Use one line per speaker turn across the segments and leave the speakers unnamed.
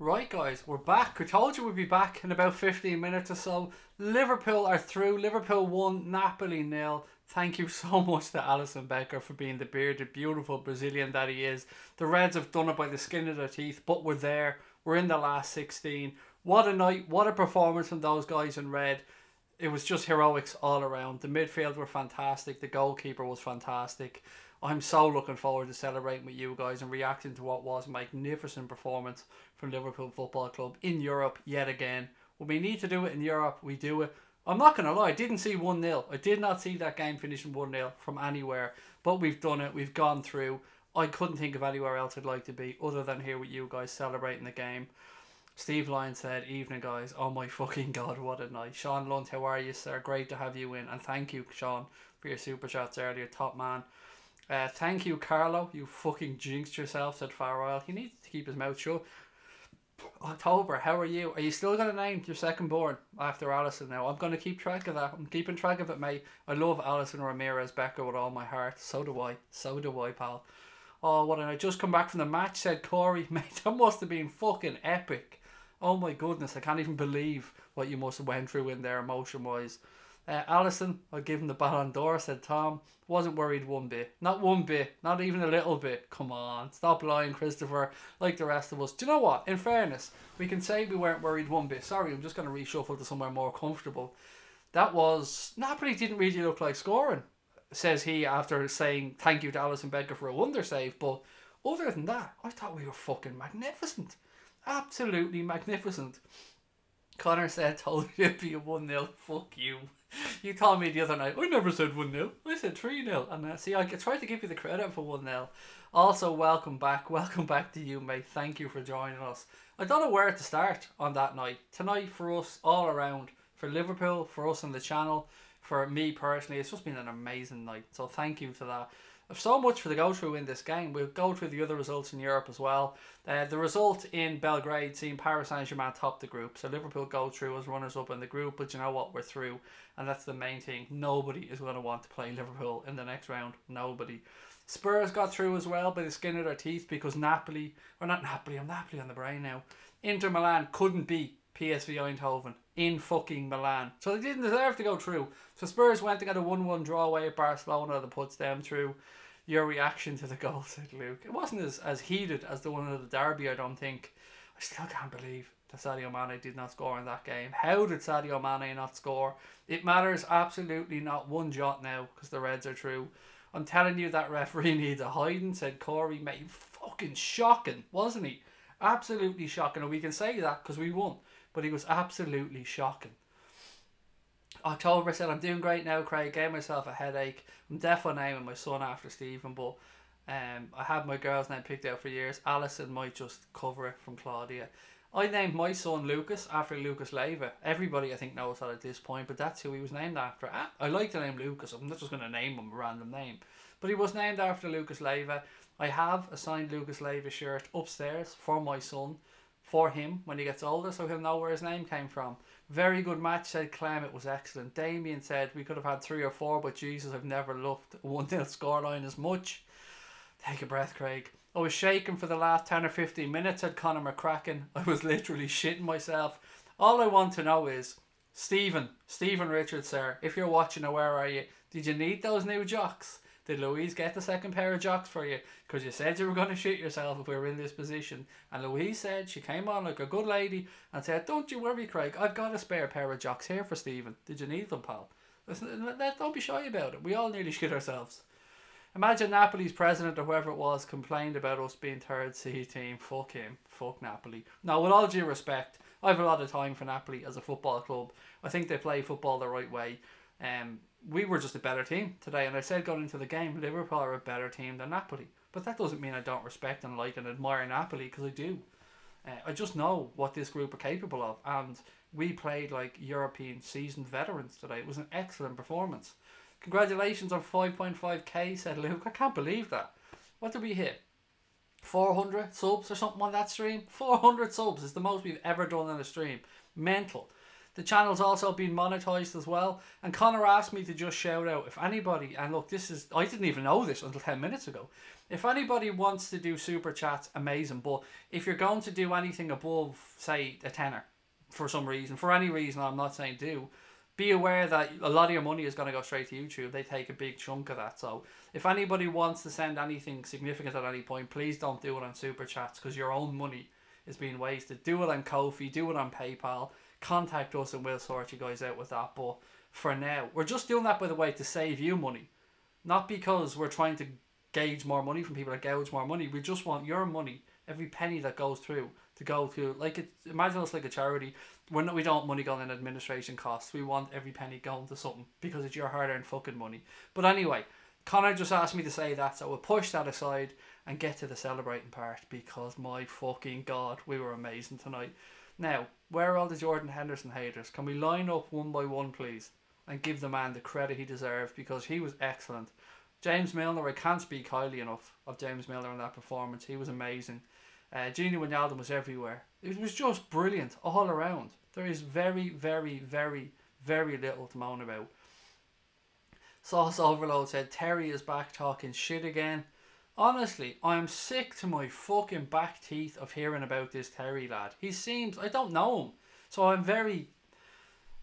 Right, guys, we're back. I told you we'd be back in about 15 minutes or so. Liverpool are through. Liverpool 1, Napoli 0. Thank you so much to Alisson Becker for being the bearded, beautiful Brazilian that he is. The Reds have done it by the skin of their teeth, but we're there. We're in the last 16. What a night. What a performance from those guys in red. It was just heroics all around. The midfield were fantastic. The goalkeeper was fantastic. I'm so looking forward to celebrating with you guys and reacting to what was a magnificent performance from Liverpool Football Club in Europe yet again. When we need to do it in Europe, we do it. I'm not going to lie, I didn't see 1-0. I did not see that game finishing 1-0 from anywhere. But we've done it. We've gone through. I couldn't think of anywhere else I'd like to be other than here with you guys celebrating the game. Steve Lyon said, evening guys. Oh my fucking god, what a night. Sean Lunt, how are you, sir? Great to have you in. And thank you, Sean, for your super chats earlier. Top man. Thank you, Carlo. You fucking jinxed yourself, said Farrell. He needs to keep his mouth shut. October, how are you? Are you still going to name your second born after Alisson now? I'm going to keep track of that. I'm keeping track of it, mate. I love Alisson Ramirez Becker with all my heart. So do I. So do I, pal. Oh, what a night. Just come back from the match, said Corey. Mate, that must have been fucking epic. Oh my goodness, I can't even believe what you must have went through in there emotion-wise. Alisson, I'll give him the Ballon d'Or, said Tom. Wasn't worried one bit. Not one bit. Not even a little bit. Come on. Stop lying, Christopher. Like the rest of us. Do you know what? In fairness, we can say we weren't worried one bit. Sorry, I'm just going to reshuffle to somewhere more comfortable. That was... Napoli didn't really look like scoring, says he after saying thank you to Alisson Becker for a wonder save. But other than that, I thought we were fucking magnificent. Absolutely magnificent. Connor said, told you it'd be a 1-0. Fuck you. You told me the other night, I never said 1-0. I said 3-0. And see, I tried to give you the credit for 1-0. Also, welcome back. Welcome back to you, mate. Thank you for joining us. I don't know where to start on that night. Tonight, for us, all around, for Liverpool, for us on the channel, for me personally, it's just been an amazing night. So thank you for that. So much for the go through in this game. We'll go through the other results in Europe as well. The result in Belgrade seen Paris Saint-Germain top the group. So Liverpool go through as runners up in the group. But you know what? We're through. And that's the main thing. Nobody is going to want to play Liverpool in the next round. Nobody. Spurs got through as well by the skin of their teeth because Napoli, or not Napoli, I'm Napoli on the brain now. Inter Milan couldn't beat PSV Eindhoven in fucking Milan. So they didn't deserve to go through. So Spurs went to get a 1-1 draw away at Barcelona that puts them through. Your reaction to the goal, said Luke. It wasn't as heated as the one of the derby, I don't think. I still can't believe that Sadio Mane did not score in that game. How did Sadio Mane not score? It matters absolutely not one jot now because the Reds are through. I'm telling you that referee needs a hiding, said Corey. Mate, fucking shocking, wasn't he? Absolutely shocking. And we can say that because we won. But he was absolutely shocking. October said, I'm doing great now, Craig. Gave myself a headache. I'm definitely naming my son after Stephen, but I had my girl's name picked out for years. Alison might just cover it from Claudia. I named my son Lucas after Lucas Leiva. Everybody, I think, knows that at this point, but that's who he was named after. I like the name Lucas. I'm not just going to name him a random name. But he was named after Lucas Leiva. I have a signed Lucas Leiva shirt upstairs for my son, for him when he gets older, so he'll know where his name came from. Very good match, said Clem. It was excellent. Damien said we could have had 3 or 4, but Jesus, I've never loved a 1-0 scoreline as much. Take a breath, Craig. I was shaking for the last 10 or 15 minutes, said Conor McCracken. I was literally shitting myself. All I want to know is, Stephen Richards, sir, if you're watching, where are you? Did you need those new jocks? Did Louise get the second pair of jocks for you? Because you said you were going to shit yourself if we were in this position. And Louise said, she came on like a good lady and said, don't you worry, Craig, I've got a spare pair of jocks here for Stephen. Did you need them, pal? Listen, don't be shy about it. We all nearly shit ourselves. Imagine Napoli's president or whoever it was complained about us being third C team. Fuck him. Fuck Napoli. Now, with all due respect, I have a lot of time for Napoli as a football club. I think they play football the right way. We were just a better team today, and I said going into the game, Liverpool are a better team than Napoli. But that doesn't mean I don't respect and like and admire Napoli, because I do. I just know what this group are capable of, and we played like European seasoned veterans today. It was an excellent performance. Congratulations on 5.5k, said Luke. I can't believe that. What did we hit? 400 subs or something on that stream? 400 subs is the most we've ever done on a stream. Mental. The channel's also been monetized as well. And Connor asked me to just shout out if anybody, and look, this is, I didn't even know this until 10 minutes ago. If anybody wants to do super chats, amazing. But if you're going to do anything above, say, a tenner, for some reason, for any reason, I'm not saying do, be aware that a lot of your money is going to go straight to YouTube. They take a big chunk of that. So if anybody wants to send anything significant at any point, please don't do it on super chats, because your own money is being wasted. Do it on Ko-fi, do it on PayPal. Contact us and we'll sort you guys out with that. But for now, we're just doing that, by the way, to save you money, not because we're trying to gauge more money from people or gouge more money. We just want your money, every penny that goes through, to go to, like, imagine us like a charity. We don't want money going in administration costs. We want every penny going to something, because it's your hard-earned fucking money. But anyway, Connor just asked me to say that, so we'll push that aside and get to the celebrating part, because my fucking god, we were amazing tonight. Now, where are all the Jordan Henderson haters? Can we line up one by one, please, and give the man the credit he deserved, because he was excellent. James Milner, I can't speak highly enough of James Milner in that performance. He was amazing. Gini Wijnaldum was everywhere. It was just brilliant all around. There is very, very, very, very little to moan about. Sauce Overload said, Terry is back talking shit again. Honestly, I'm sick to my fucking back teeth of hearing about this Terry lad. He seems, I don't know him, so I'm very,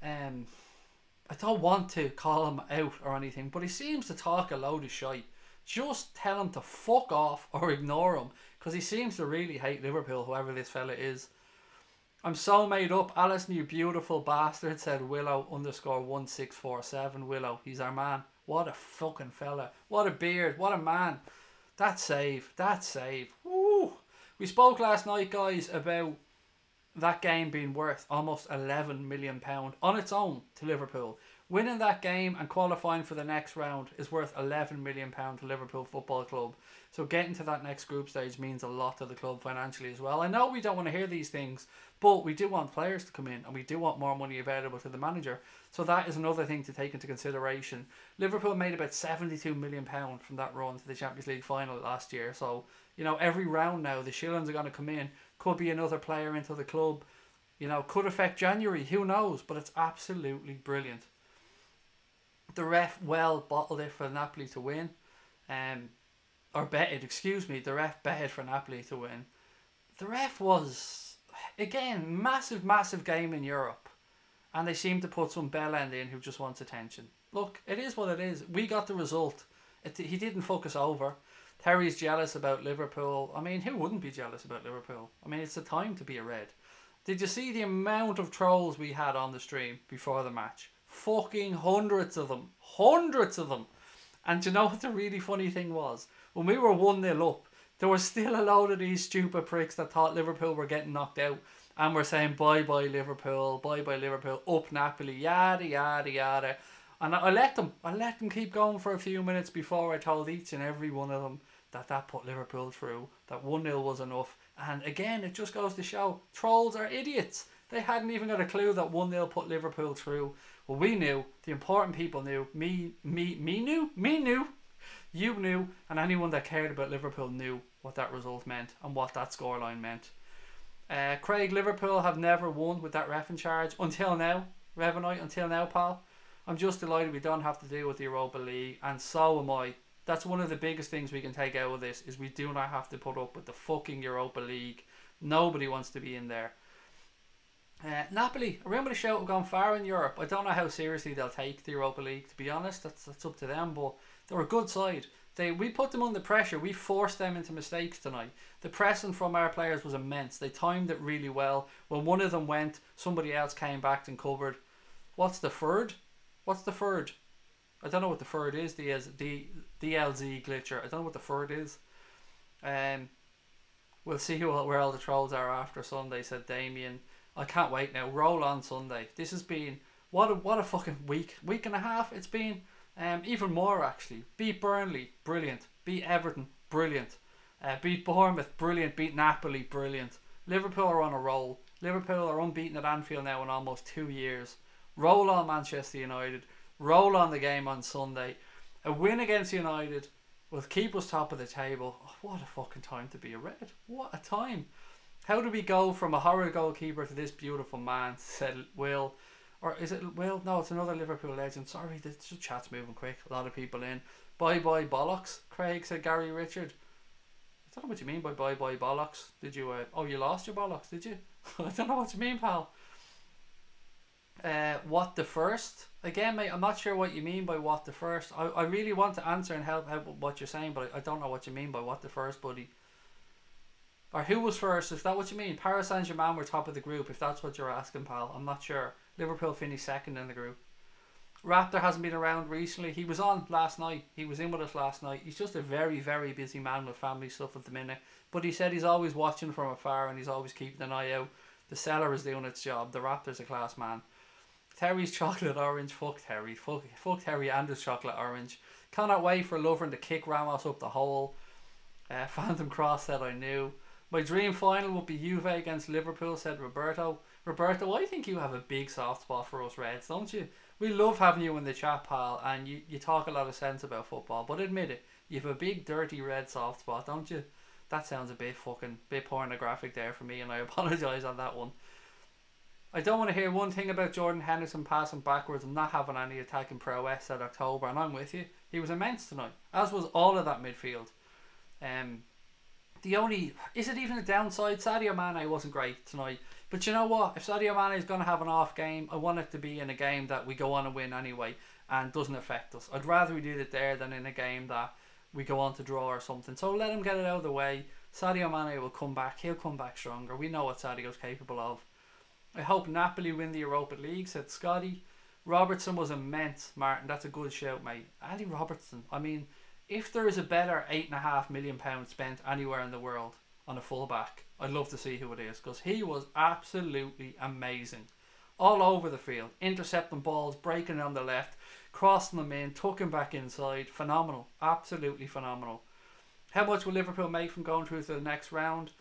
I don't want to call him out or anything, but he seems to talk a load of shite. Just tell him to fuck off or ignore him, because he seems to really hate Liverpool, whoever this fella is. I'm so made up. Alison, you beautiful bastard, said Willow _1647. Willow, he's our man. What a fucking fella. What a beard. What a man. That save. That save. Woo. We spoke last night, guys, about that game being worth almost £11 million on its own to Liverpool. Winning that game and qualifying for the next round is worth £11 million to Liverpool Football Club. So getting to that next group stage means a lot to the club financially as well. I know we don't want to hear these things, but we do want players to come in and we do want more money available to the manager. So that is another thing to take into consideration. Liverpool made about £72 million from that run to the Champions League final last year. So, you know, every round now the shillings are going to come in. Could be another player into the club. You know, could affect January. Who knows? But it's absolutely brilliant. The ref well bottled it for Napoli to win. Or betted, excuse me. The ref betted for Napoli to win. The ref was, again, massive game in Europe. And they seem to put some bellend in who just wants attention. Look, it is what it is. We got the result. He didn't fuck us over. Terry's jealous about Liverpool. I mean, who wouldn't be jealous about Liverpool? I mean, it's the time to be a red. Did you see the amount of trolls we had on the stream before the match? Fucking hundreds of them. Hundreds of them. And do you know what the really funny thing was? When we were 1-0 up, there was still a load of these stupid pricks that thought Liverpool were getting knocked out. And we're saying, bye-bye Liverpool, bye-bye Liverpool, up Napoli, yada, yada, yada. And I let them keep going for a few minutes before I told each and every one of them that put Liverpool through, that 1-0 was enough. And again, it just goes to show, trolls are idiots. They hadn't even got a clue that 1-0 put Liverpool through. Well, we knew, the important people knew, me knew, you knew, and anyone that cared about Liverpool knew what that result meant and what that scoreline meant. Craig, Liverpool have never won with that ref in charge until now. Revenite, until now, pal. I'm just delighted we don't have to deal with the Europa League, and so am I. That's one of the biggest things we can take out of this, is we do not have to put up with the fucking Europa League. Nobody wants to be in there. Napoli, around with a shout, have gone far in Europe. I don't know how seriously they'll take the Europa League, to be honest. That's up to them, but they're a good side. We put them under pressure. We forced them into mistakes tonight. The pressing from our players was immense. They timed it really well. When one of them went, somebody else came back and covered. What's the third? What's the third? I don't know what the third is. The DLZ glitcher. I don't know what the third is. We'll see where all the trolls are after Sunday, said Damien. I can't wait now. Roll on Sunday. This has been what a fucking week and a half it's been. Even more actually. Beat Burnley, brilliant. Beat Everton, brilliant. Beat Bournemouth, brilliant. Beat Napoli, brilliant. Liverpool are on a roll. Liverpool are unbeaten at Anfield now in almost 2 years. Roll on Manchester United. Roll on the game on Sunday. A win against United will keep us top of the table. Oh, what a fucking time to be a Red. What a time. How do we go from a horror goalkeeper to this beautiful man, said Will. Or is it Will? No, it's another Liverpool legend. Sorry, the chat's moving quick. A lot of people in. Bye bye bollocks, Craig, said Gary Richard. I don't know what you mean by bye bye bollocks. Did you oh, you lost your bollocks, did you? I don't know what you mean, pal. What the first? Again, mate, I'm not sure what you mean by what the first. I really want to answer and help what you're saying, but I don't know what you mean by what the first, buddy. Or who was first, if that's what you mean. Paris Saint-Germain were top of the group, if that's what you're asking, pal. I'm not sure. Liverpool finished second in the group. Raptor hasn't been around recently. He was on last night. He was in with us last night. He's just a very, very busy man with family stuff at the minute. But he said he's always watching from afar and he's always keeping an eye out. The cellar is doing its job. The Raptor's a class man. Terry's chocolate orange. Fuck Terry. Fuck Terry and his chocolate orange. Cannot wait for Lovren to kick Ramos up the hole. Phantom Cross said I knew. My dream final would be Juve against Liverpool, said Roberto. Roberto, I think you have a big soft spot for us Reds, don't you? We love having you in the chat, pal, and you talk a lot of sense about football, but admit it, you have a big dirty red soft spot, don't you? That sounds a bit pornographic there for me, and I apologise on that one. I don't want to hear one thing about Jordan Henderson passing backwards and not having any attacking prowess, said October, and I'm with you. He was immense tonight, as was all of that midfield. The only, is it even a downside? Sadio Mane wasn't great tonight. But you know what? If Sadio Mane is going to have an off game, I want it to be in a game that we go on and win anyway and doesn't affect us. I'd rather we did it there than in a game that we go on to draw or something. So let him get it out of the way. Sadio Mane will come back. He'll come back stronger. We know what Sadio's capable of. I hope Napoli win the Europa League, said Scotty. Robertson was immense, Martin. That's a good shout, mate. Ali Robertson. I mean, if there is a better £8.5 million spent anywhere in the world on a fullback, I'd love to see who it is, because he was absolutely amazing. All over the field, intercepting balls, breaking on the left, crossing them in, tucking back inside. Phenomenal, absolutely phenomenal. How much will Liverpool make from going through to the next round?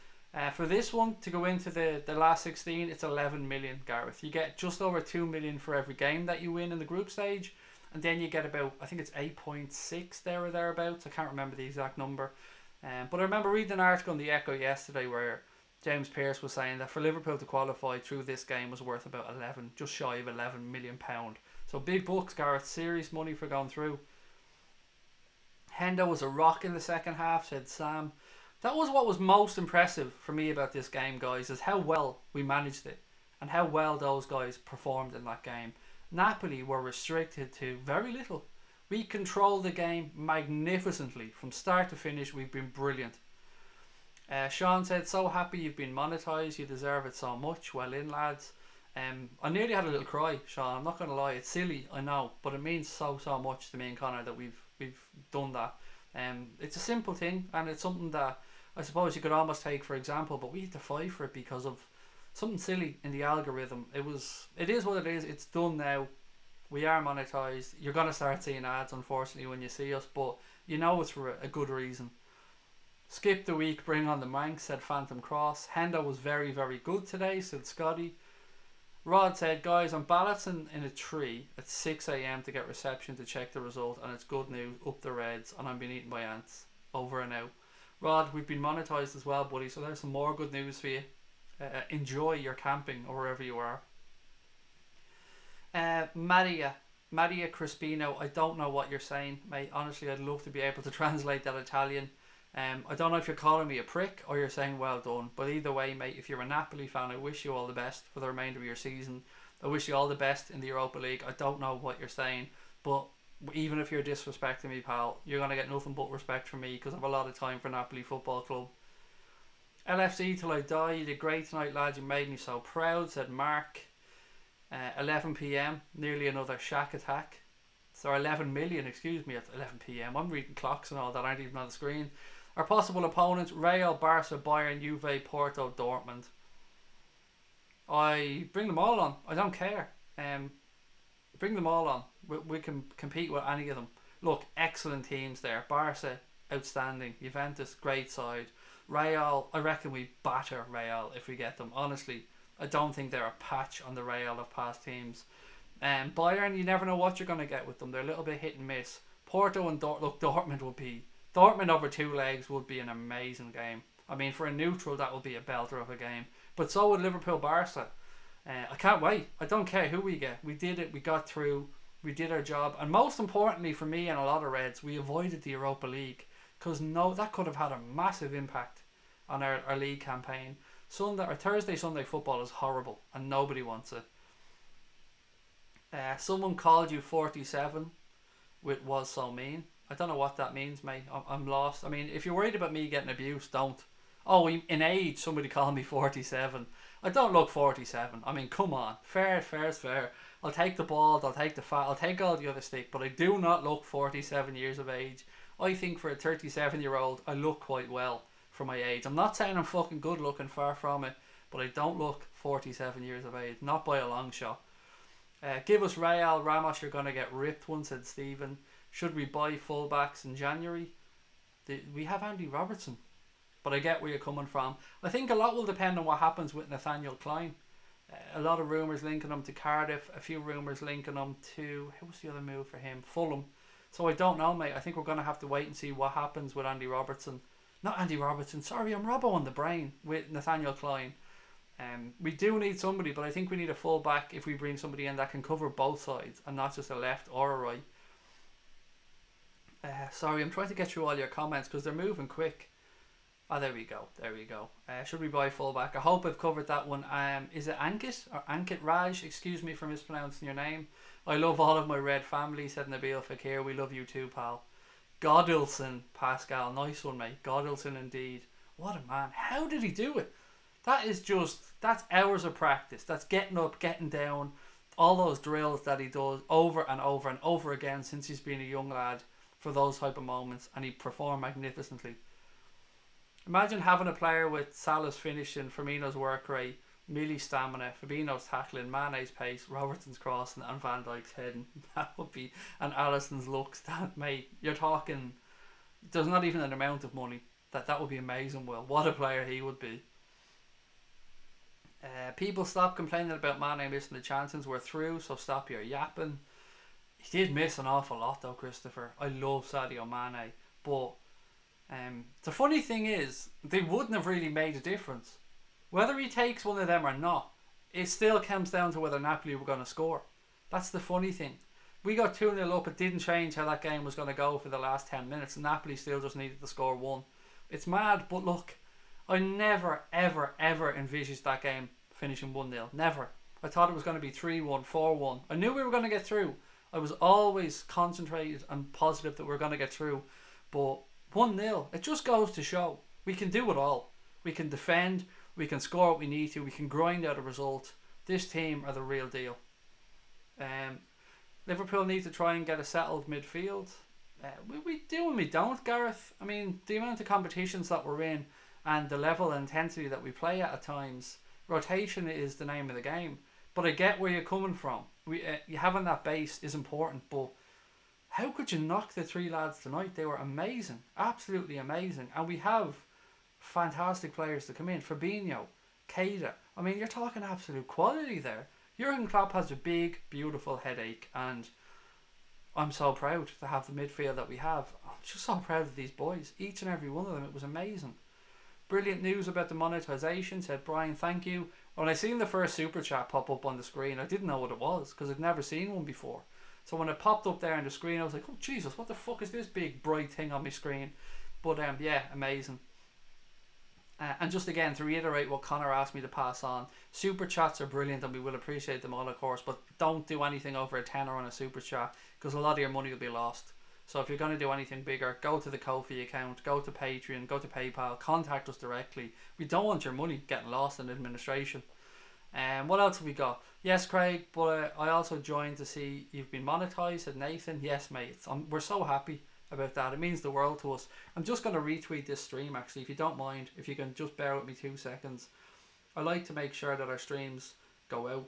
For this one, to go into the last 16, it's 11 million, Gareth. You get just over 2 million for every game that you win in the group stage. And then you get about, I think it's 8.6 there or thereabouts. I can't remember the exact number. But I remember reading an article in the Echo yesterday where James Pearce was saying that for Liverpool to qualify through this game was worth about 11, just shy of £11 million. So big bucks, Gareth. Serious money for going through. Hendo was a rock in the second half, said Sam. That was what was most impressive for me about this game, guys, is how well we managed it and how well those guys performed in that game. Napoli were restricted to very little. We controlled the game magnificently. From start to finish, we've been brilliant. Sean said, so happy you've been monetised. You deserve it so much. Well in, lads. I nearly had a little cry, Sean. I'm not going to lie. It's silly, I know. But it means so much to me and Connor that we've done that. It's a simple thing. And it's something that I suppose you could almost take for example. But we had to fight for it because of something silly in the algorithm. It is what it is. It's done now. We are monetized. You're going to start seeing ads, unfortunately, when you see us, but you know it's for a good reason. Skip the week, bring on the Manx, said Phantom Cross. Hendo was very, very good today, said Scotty. Rod said, guys, I'm balancing in a tree at 6 AM to get reception to check the result, and it's good news, up the Reds, and I'm being eaten by ants. Over and out. Rod, we've been monetized as well, buddy, so there's some more good news for you. Enjoy your camping or wherever you are. Maria Crispino, I don't know what you're saying, mate. Honestly, I'd love to be able to translate that Italian. I don't know if you're calling me a prick or you're saying well done, but either way, mate, if you're a Napoli fan, I wish you all the best for the remainder of your season. I wish you all the best in the Europa League. I don't know what you're saying, but even if you're disrespecting me, pal, you're going to get nothing but respect from me because I have a lot of time for Napoli Football Club. LFC till I die. You did great tonight, lads. You made me so proud, said Mark. 11 PM, nearly another Shack attack. So 11 million, excuse me, at 11 PM. I'm reading clocks and all that aren't even on the screen. Our possible opponents: Real, Barca, Bayern, Juve, Porto, Dortmund. I bring them all on. I don't care. Bring them all on. We can compete with any of them. Look, excellent teams there. Barca, outstanding. Juventus, great side. Real, I reckon we batter Real if we get them. Honestly, I don't think they're a patch on the Real of past teams. Bayern, you never know what you're going to get with them. They're a little bit hit and miss. Porto and Dortmund would be... Dortmund over 2 legs would be an amazing game. I mean, for a neutral, that would be a belter of a game. But so would Liverpool Barca. I can't wait. I don't care who we get. We did it. We got through. We did our job. And most importantly for me and a lot of Reds, we avoided the Europa League. Because no, that could have had a massive impact on our league campaign. Thursday, Sunday football is horrible. And nobody wants it. Someone called you 47. It was so mean. I don't know what that means, mate. I'm lost. I mean, if you're worried about me getting abused, don't. Oh, in age, somebody called me 47. I don't look 47. I mean, come on. Fair is fair. I'll take the bald, I'll take the fat, I'll take all the other stick, but I do not look 47 years of age. I think for a 37-year-old, I look quite well for my age. I'm not saying I'm fucking good looking, far from it, but I don't look 47 years of age. Not by a long shot. Give us Real, Ramos, you're going to get ripped one, said Stephen. Should we buy fullbacks in January? We have Andy Robertson. But I get where you're coming from. I think a lot will depend on what happens with Nathaniel Klein. A lot of rumours linking him to Cardiff. A few rumours linking him to... Who was the other move for him? Fulham. So I don't know, mate. I think we're going to have to wait and see what happens with Andy Robertson. Not Andy Robertson. Sorry, I'm Robbo on the brain with Nathaniel Klein. We do need somebody, but I think we need a full back if we bring somebody in that can cover both sides and not just a left or a right. Sorry, I'm trying to get through all your comments because they're moving quick. Oh, there we go. Should we buy fullback? I hope I've covered that one. Is it Ankit or Ankit Raj? Excuse me for mispronouncing your name. I love all of my Red family, said Nabil Fakir. We love you too, pal. Godilson, Pascal. Nice one, mate. Godilson indeed. What a man. How did he do it? That's hours of practice. That's getting up, getting down. All those drills that he does over and over and over again since he's been a young lad for those type of moments. And he performed magnificently. Imagine having a player with Salah's finishing, Firmino's work rate, Milli's stamina, Fabinho's tackling, Mane's pace, Robertson's crossing, and Van Dijk's heading. That would be, and Alisson's looks. That, mate, you're talking. There's not even an amount of money that would be amazing. Will, what a player he would be. People stop complaining about Mane missing the chances. We're through, so stop your yapping. He did miss an awful lot, though, Christopher. I love Sadio Mane, but. The funny thing is, they wouldn't have really made a difference. Whether he takes one of them or not, it still comes down to whether Napoli were going to score. That's the funny thing. We got 2-0 up, it didn't change how that game was going to go for the last 10 minutes. Napoli still just needed to score one. It's mad, but look, I never, ever, ever envisaged that game finishing 1-0. Never. I thought it was going to be 3-1, 4-1. I knew we were going to get through. I was always concentrated and positive that we were going to get through. But 1-0, it just goes to show we can do it all. We can defend, we can score what we need to, we can grind out a result. This team are the real deal. Liverpool need to try and get a settled midfield. We do and we don't, Gareth. I mean, the amount of competitions that we're in and the level and intensity that we play at times, rotation is the name of the game. But I get where you're coming from. Having that base is important, but how could you knock the three lads tonight? They were amazing. Absolutely amazing. And we have fantastic players to come in. Fabinho, Keita. I mean, you're talking absolute quality there. Jurgen Klopp has a big, beautiful headache. And I'm so proud to have the midfield that we have. I'm just so proud of these boys. Each and every one of them. It was amazing. Brilliant news about the monetization, said Brian. Thank you. When I seen the first super chat pop up on the screen, I didn't know what it was because I'd never seen one before. So when it popped up there on the screen, I was like, oh Jesus, what the fuck is this big bright thing on my screen? But yeah, amazing. And just again, to reiterate what Connor asked me to pass on, super chats are brilliant and we will appreciate them all, of course, but don't do anything over a tenner on a super chat because a lot of your money will be lost. So if you're going to do anything bigger, go to the Ko-fi account, go to Patreon, go to PayPal, contact us directly. We don't want your money getting lost in administration. What else have we got? Yes, Craig, but I also joined to see you've been monetized, said Nathan. Yes, mate. We're so happy about that. It means the world to us. I'm just going to retweet this stream, actually, if you don't mind. If you can just bear with me 2 seconds. I like to make sure that our streams go out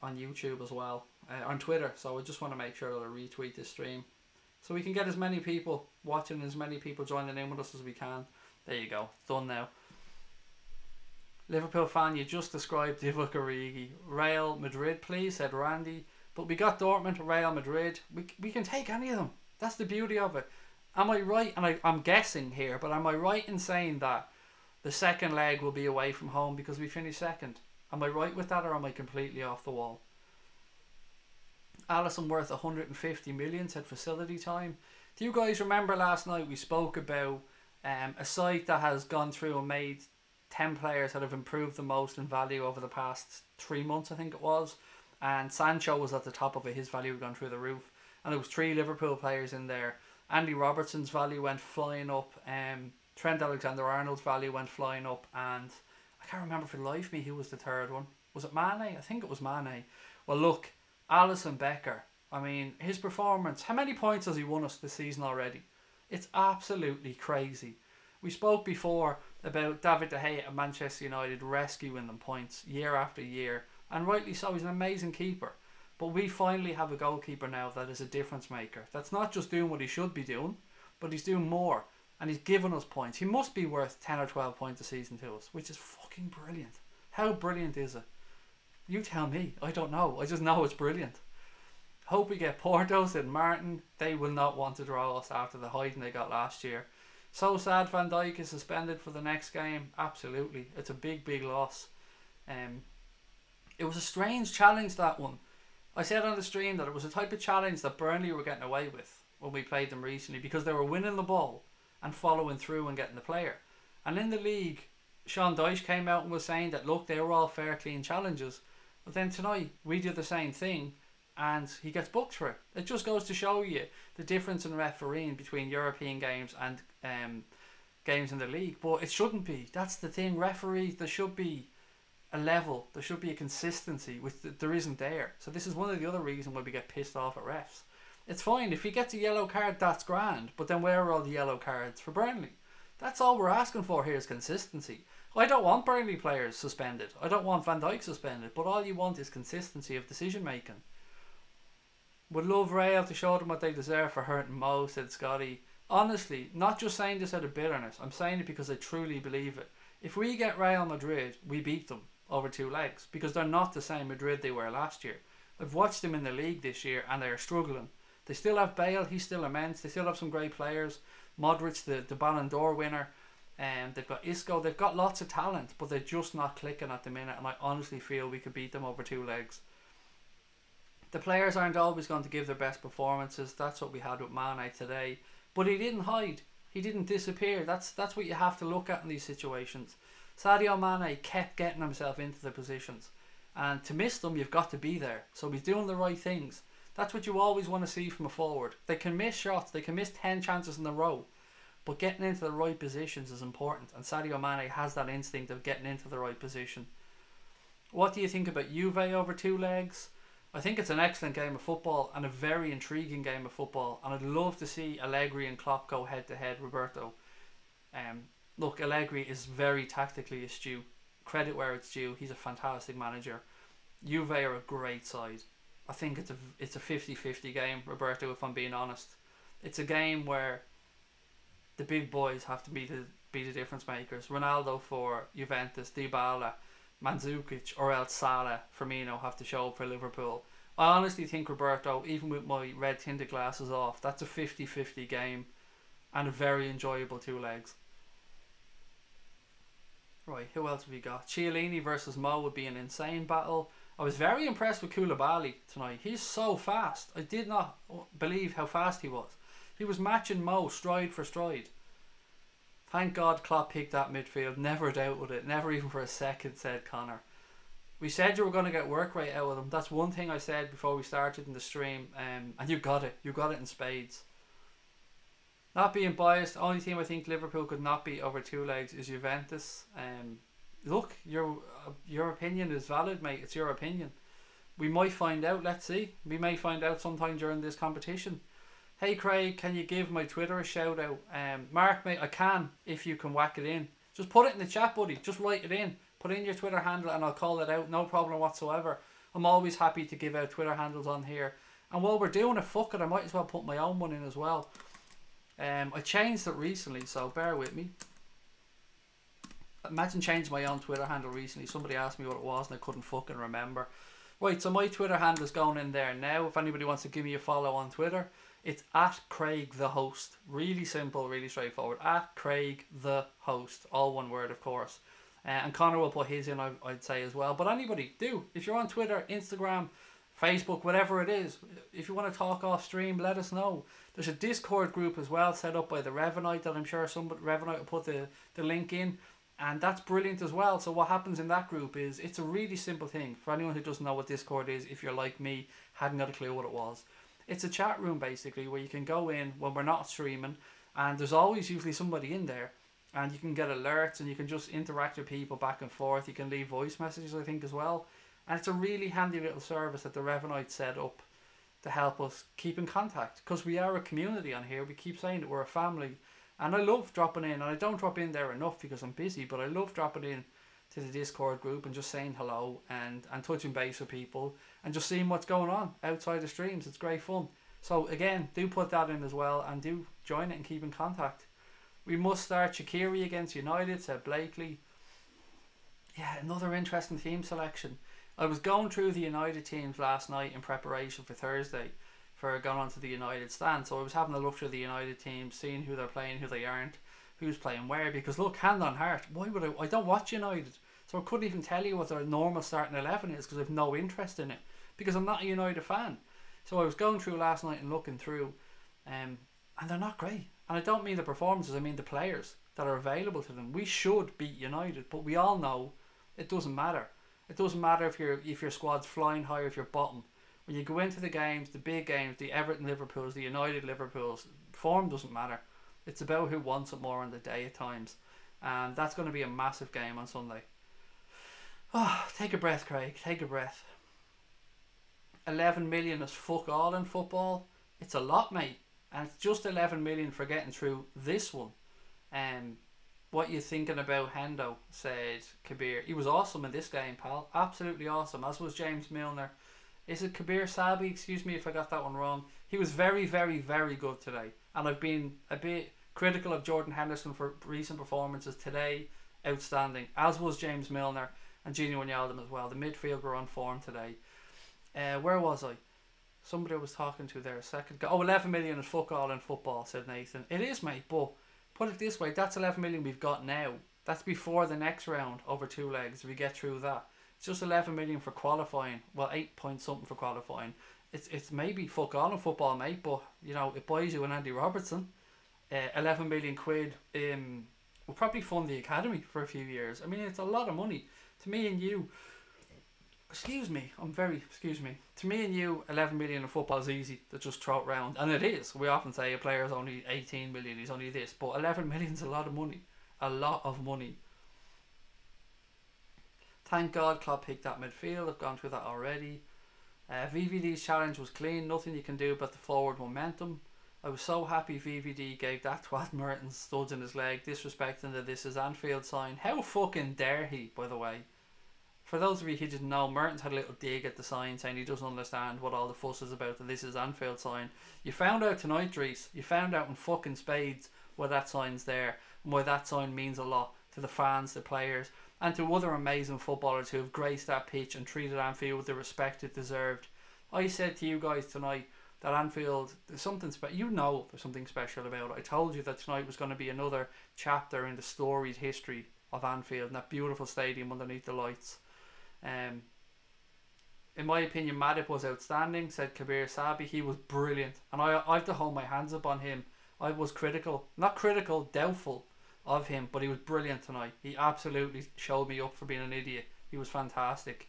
on YouTube as well, on Twitter. So I just want to make sure that I retweet this stream so we can get as many people watching, as many people joining in with us as we can. There you go. It's done now. Liverpool fan, you just described Divock Origi. Real Madrid, please, said Randy. But we got Dortmund, Real Madrid. We can take any of them. That's the beauty of it. Am I right? And I'm guessing here, but am I right in saying that the second leg will be away from home because we finished second? Am I right with that, or am I completely off the wall? ALISSON worth 150 million, said facility time. Do you guys remember last night we spoke about a site that has gone through and made 10 players that have improved the most in value over the past 3 months, I think it was, and Sancho was at the top of it. His value had gone through the roof, and there was 3 Liverpool players in there. Andy Robertson's value went flying up, Trent Alexander-Arnold's value went flying up, and I can't remember for the life of me who was the third one. Was it Mane? I think it was Mane. Well, look, Alisson Becker, I mean, his performance, how many points has he won us this season already? It's absolutely crazy. We spoke before about David De Gea at Manchester United rescuing them points year after year, and rightly so. He's an amazing keeper. But we finally have a goalkeeper now that is a difference maker. That's not just doing what he should be doing, but he's doing more, and he's giving us points. He must be worth 10 or 12 points a season to us, which is fucking brilliant. How brilliant is it? You tell me. I don't know. I just know it's brilliant. Hope we get Porto, said Martin. They will not want to draw us after the hiding they got last year. So sad Van Dijk is suspended for the next game. Absolutely. It's a big, big loss. It was a strange challenge, that one. I said on the stream that it was a type of challenge that Burnley were getting away with when we played them recently, because they were winning the ball and following through and getting the player. And in the league, Sean Dyche came out and was saying that, look, they were all fair, clean challenges. But then tonight, we did the same thing, and he gets booked for it. It just goes to show you the difference in refereeing between European games and games in the league. But it shouldn't be. That's the thing. Referees, there should be a level. There should be a consistency, which there isn't there. So this is one of the other reasons why we get pissed off at refs. It's fine. If he gets a yellow card, that's grand. But then where are all the yellow cards for Burnley? That's all we're asking for here is consistency. I don't want Burnley players suspended. I don't want Van Dijk suspended. But all you want is consistency of decision making. Would love Real to show them what they deserve for hurting Mo, said Scotty. Honestly, not just saying this out of bitterness. I'm saying it because I truly believe it. If we get Real Madrid, we beat them over 2 legs, because they're not the same Madrid they were last year. I've watched them in the league this year and they're struggling. They still have Bale, he's still immense. They still have some great players. Modric, the Ballon d'Or winner. They've got Isco. They've got lots of talent, but they're just not clicking at the minute, and I honestly feel we could beat them over 2 legs. The players aren't always going to give their best performances. That's what we had with Mane today. But he didn't hide. He didn't disappear. That's what you have to look at in these situations. Sadio Mane kept getting himself into the positions, and to miss them, you've got to be there. So he's doing the right things. That's what you always want to see from a forward. They can miss shots. They can miss 10 chances in a row, but getting into the right positions is important, and Sadio Mane has that instinct of getting into the right position. What do you think about Juve over 2 legs? I think it's an excellent game of football and a very intriguing game of football, and I'd love to see Allegri and Klopp go head to head. Roberto, look, Allegri is very tactically astute. Credit where it's due. He's a fantastic manager. Juve are a great side. I think it's a 50-50 game, Roberto, if I'm being honest. It's a game where the big boys have to be the difference makers. Ronaldo for Juventus, Dybala, Mandzukic, or else Salah, Firmino have to show up for Liverpool. I honestly think, Roberto, even with my red tinted glasses off, that's a 50-50 game and a very enjoyable 2 legs. Right, who else have we got? Chiellini versus Mo would be an insane battle. I was very impressed with Koulibaly tonight. He's so fast. I did not believe how fast he was. He was matching Mo stride for stride. Thank God Klopp picked that midfield. Never doubted it. Never even for a second, said Connor. We said you were going to get work rate out of them. That's one thing I said before we started in the stream. And you got it. You got it in spades. Not being biased, the only team I think Liverpool could not beat over 2 legs is Juventus. Look, your opinion is valid, mate. It's your opinion. We might find out. Let's see. We may find out sometime during this competition. Hey Craig, can you give my Twitter a shout out? Mark, mate, I can if you can whack it in. Just put it in the chat, buddy. Just write it in. Put in your Twitter handle and I'll call it out. No problem whatsoever. I'm always happy to give out Twitter handles on here. And while we're doing it, fuck it, I might as well put my own one in as well. I changed it recently, so bear with me. Imagine changing my own Twitter handle recently. Somebody asked me what it was and I couldn't fucking remember. Right, so my Twitter handle is going in there now. If anybody wants to give me a follow on Twitter, it's @CraigTheHost. Really simple, really straightforward. @CraigTheHost. All one word, of course. And Connor will put his in, I'd say, as well. But anybody, do. If you're on Twitter, Instagram, Facebook, whatever it is, if you want to talk off stream, let us know. There's a Discord group as well set up by the Revenite that I'm sure somebody Revenite will put the link in. And that's brilliant as well. So what happens in that group is, it's a really simple thing. For anyone who doesn't know what Discord is, if you're like me, hadn't got a clue what it was. It's a chat room basically where you can go in when we're not streaming, and there's always usually somebody in there, and you can get alerts and you can just interact with people back and forth. You can leave voice messages, I think, as well. And it's a really handy little service that the Revenite set up to help us keep in contact, because we are a community on here. We keep saying that we're a family, and I love dropping in, and I don't drop in there enough because I'm busy, but I love dropping in to the Discord group and just saying hello and touching base with people and just seeing what's going on outside the streams. It's great fun. So again, do put that in as well, and do join it and keep in contact. We must start Shaqiri against United, said Blakely. Yeah, another interesting team selection. I was going through the United teams last night in preparation for Thursday for going on to the United stand. So I was having a look through the United teams, seeing who they're playing, who they aren't, who's playing where. Because look, hand on heart, why would I don't watch United. So I couldn't even tell you what their normal starting 11 is because I have no interest in it. Because I'm not a United fan. So I was going through last night and looking through, and they're not great. And I don't mean the performances, I mean the players that are available to them. We should beat United, but we all know it doesn't matter. It doesn't matter if your squad's flying high or if you're bottom. When you go into the games, the big games, the Everton Liverpools, the United Liverpools, form doesn't matter. It's about who wants it more on the day at times. And that's going to be a massive game on Sunday. Oh, take a breath, Craig. Take a breath. 11 million is fuck all in football. It's a lot, mate. And it's just 11 million for getting through this one. What you thinking about Hendo, said Kabir. He was awesome in this game, pal. Absolutely awesome. As was James Milner. Is it Kabir Sabi? Excuse me if I got that one wrong. He was very, very, very good today. And I've been a bit critical of Jordan Henderson for recent performances today. Outstanding. As was James Milner and Gino Wijnaldum as well. The midfield were on form today. Where was I? Somebody I was talking to there a second ago. Oh, 11 million is fuck all in football, said Nathan. It is, mate, but put it this way, that's 11 million we've got now. That's before the next round over 2 legs. If we get through that, it's just 11 million for qualifying. Well, 8 point something for qualifying. It's maybe fuck all in football, mate, but you know, it buys you an Andy Robertson. 11 million quid will probably fund the academy for a few years. I mean, it's a lot of money. To me and you, excuse me, to me and you, 11 million in football is easy to just throw it round, and it is. We often say a player is only 18 million, he's only this, but 11 million is a lot of money. A lot of money. Thank God Klopp picked that midfield. I've gone through that already. VVD's challenge was clean. Nothing you can do about the forward momentum. I was so happy VVD gave that twat Mertens studs in his leg, disrespecting the "this is Anfield" sign. How fucking dare he, by the way. For those of you who didn't know, Mertens had a little dig at the sign, saying he doesn't understand what all the fuss is about the "this is Anfield" sign. You found out tonight, Dries. You found out in fucking spades why that sign's there, and why that sign means a lot to the fans, the players, and to other amazing footballers who have graced that pitch and treated Anfield with the respect it deserved. I said to you guys tonight that Anfield, there's something special. You know there's something special about it. I told you that tonight was going to be another chapter in the storied history of Anfield and that beautiful stadium underneath the lights. In my opinion, Matip was outstanding, said Kabir Sabi. He was brilliant, and I have to hold my hands up on him. I was doubtful of him, but he was brilliant tonight. He absolutely showed me up for being an idiot. He was fantastic.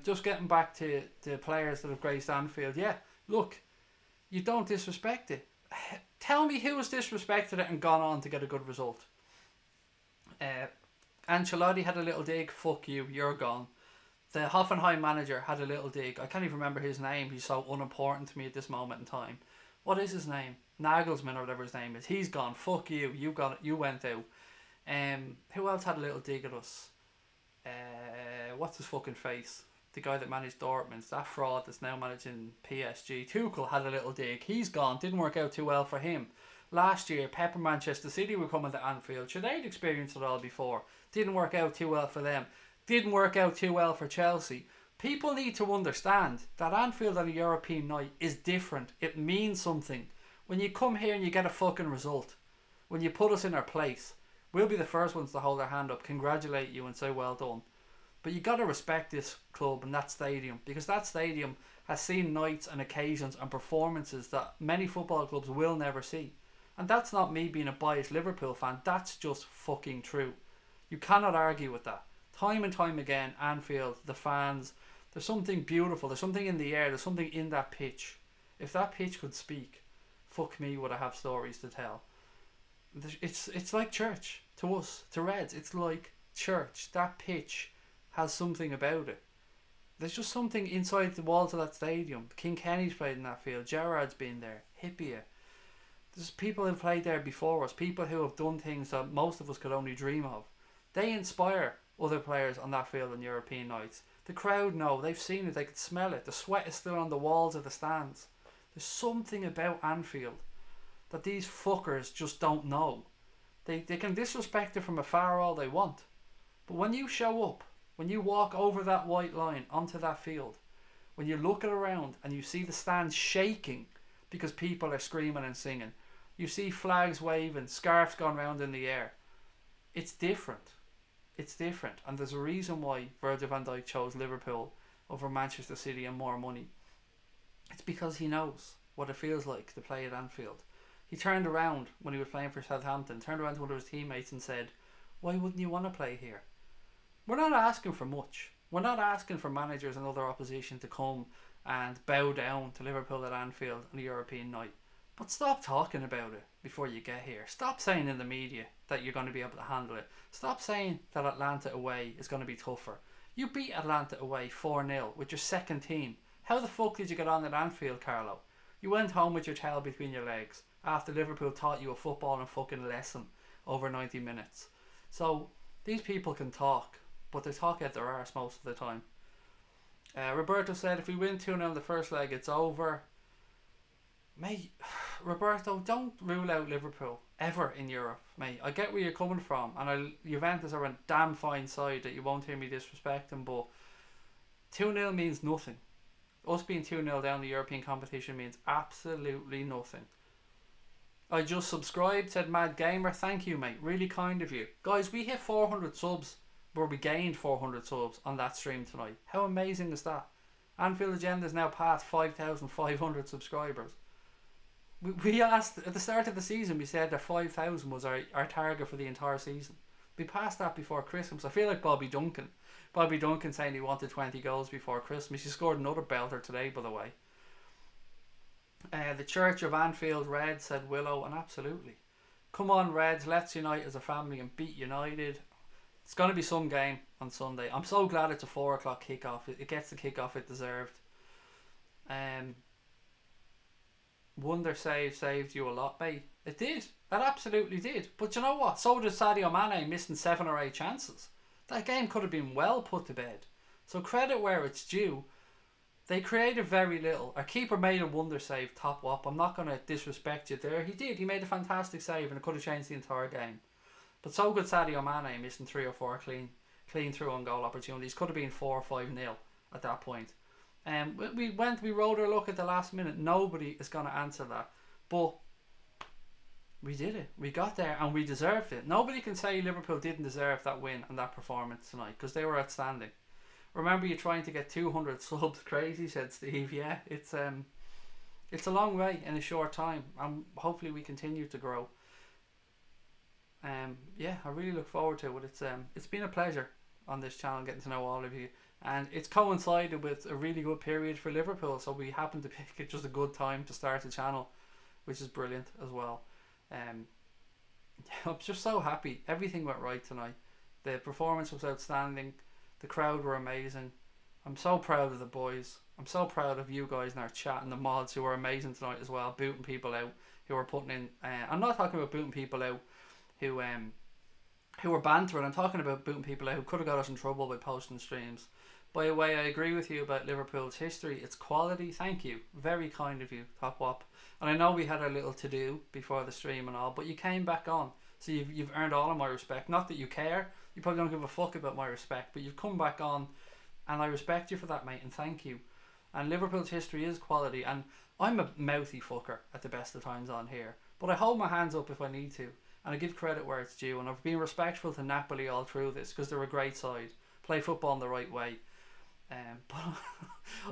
Just getting back to the players that have graced Anfield. Yeah, look, you don't disrespect it. Tell me who has disrespected it and gone on to get a good result. Ancelotti had a little dig. Fuck you, you're gone. The Hoffenheim manager had a little dig. I can't even remember his name. He's so unimportant to me at this moment in time. What is his name? Nagelsmann or whatever his name is. He's gone. Fuck you. You got it. You went out. Who else had a little dig at us? What's his fucking face? The guy that managed Dortmund. That fraud that's now managing PSG. Tuchel had a little dig. He's gone. Didn't work out too well for him. Last year, Pep and Manchester City were coming to Anfield. Sure, they'd experienced it all before. Didn't work out too well for them. Didn't work out too well for Chelsea. People need to understand that Anfield on a European night is different. It means something. When you come here and you get a fucking result, when you put us in our place, We'll be the first ones to hold our hand up, congratulate you and say well done. But you got to respect this club and that stadium, because that stadium has seen nights and occasions and performances that many football clubs will never see. And that's not me being a biased Liverpool fan, that's just fucking true. You cannot argue with that. Time and time again, Anfield, the fans, there's something beautiful, there's something in the air, there's something in that pitch. If that pitch could speak, fuck me would I have stories to tell. It's like church to us, to Reds. It's like church. That pitch has something about it. There's just something inside the walls of that stadium. King Kenny's played in that field. Gerrard's been there. Hippia. There's people who've played there before us. People who have done things that most of us could only dream of. They inspire other players on that field on European nights. The crowd know. They've seen it. They could smell it. The sweat is still on the walls of the stands. There's something about Anfield that these fuckers just don't know. They can disrespect it from afar all they want. But when you show up, when you walk over that white line onto that field, when you look around and you see the stands shaking because people are screaming and singing, you see flags waving, scarves going around in the air, it's different. It's different. And there's a reason why Virgil van Dijk chose Liverpool over Manchester City and more money. It's because he knows what it feels like to play at Anfield. He turned around when he was playing for Southampton, turned around to one of his teammates and said, why wouldn't you want to play here? We're not asking for much. We're not asking for managers and other opposition to come and bow down to Liverpool at Anfield on a European night. But stop talking about it before you get here. Stop saying in the media that you're going to be able to handle it. Stop saying that Atlanta away is going to be tougher. You beat Atlanta away 4-0 with your second team. How the fuck did you get on at Anfield, Carlo? You went home with your tail between your legs after Liverpool taught you a footballing fucking lesson over 90 minutes. So these people can talk, but they talk out their arse most of the time. Roberto said if we win 2-0 in the first leg, it's over. Mate, Roberto, don't rule out Liverpool ever in Europe, mate. I get where you're coming from, and Juventus are a damn fine side that you won't hear me disrespecting, but 2-0 means nothing. Us being 2-0 down the European competition means absolutely nothing. I just subscribed, said Mad Gamer. Thank you, mate. Really kind of you. Guys, we hit 400 subs, where we gained 400 subs on that stream tonight. How amazing is that? Anfield Agenda is now past 5,500 subscribers. We asked, at the start of the season, we said that 5,000 was our target for the entire season. We passed that before Christmas. I feel like Bobby Duncan. Bobby Duncan saying he wanted 20 goals before Christmas. He scored another belter today, by the way. The Church of Anfield Reds, said Willow, and absolutely. Come on, Reds, let's unite as a family and beat United. It's going to be some game on Sunday. I'm so glad it's a 4 o'clock kickoff. It gets the kickoff it deserved. Wonder saved you a lot, mate. It did. It absolutely did. But you know what? So did Sadio Mane, missing 7 or 8 chances. That game could have been well put to bed. So credit where it's due. They created very little. Our keeper made a wonder save, top up. I'm not going to disrespect you there. He did. He made a fantastic save and it could have changed the entire game. But so good Sadio Mane, missing 3 or 4 clean through on goal opportunities. Could have been 4 or 5-0 at that point. We rode our luck at the last minute. Nobody is going to answer that. But we did it. We got there and we deserved it. Nobody can say Liverpool didn't deserve that win and that performance tonight, because they were outstanding. Remember, you're trying to get 200 subs. Crazy, said Steve. Yeah, it's a long way in a short time, and hopefully we continue to grow. Yeah, I really look forward to it. It's been a pleasure on this channel getting to know all of you, and it's coincided with a really good period for Liverpool, so we happened to pick it just a good time to start the channel, which is brilliant as well. I'm just so happy. Everything went right tonight. The performance was outstanding. The crowd were amazing. I'm so proud of the boys. I'm so proud of you guys in our chat and the mods who were amazing tonight as well, booting people out who were putting in. I'm not talking about booting people out who were bantering. I'm talking about booting people out who could have got us in trouble by posting streams. By the way, I agree with you about Liverpool's history. It's quality. Thank you. Very kind of you, Top Wop. And I know we had a little to do before the stream and all, but you came back on. So you've earned all of my respect. Not that you care. You probably don't give a fuck about my respect, but you've come back on, and I respect you for that, mate, and thank you. And Liverpool's history is quality, and I'm a mouthy fucker at the best of times on here, but I hold my hands up if I need to. And I give credit where it's due, and I've been respectful to Napoli all through this because they're a great side, play football in the right way. But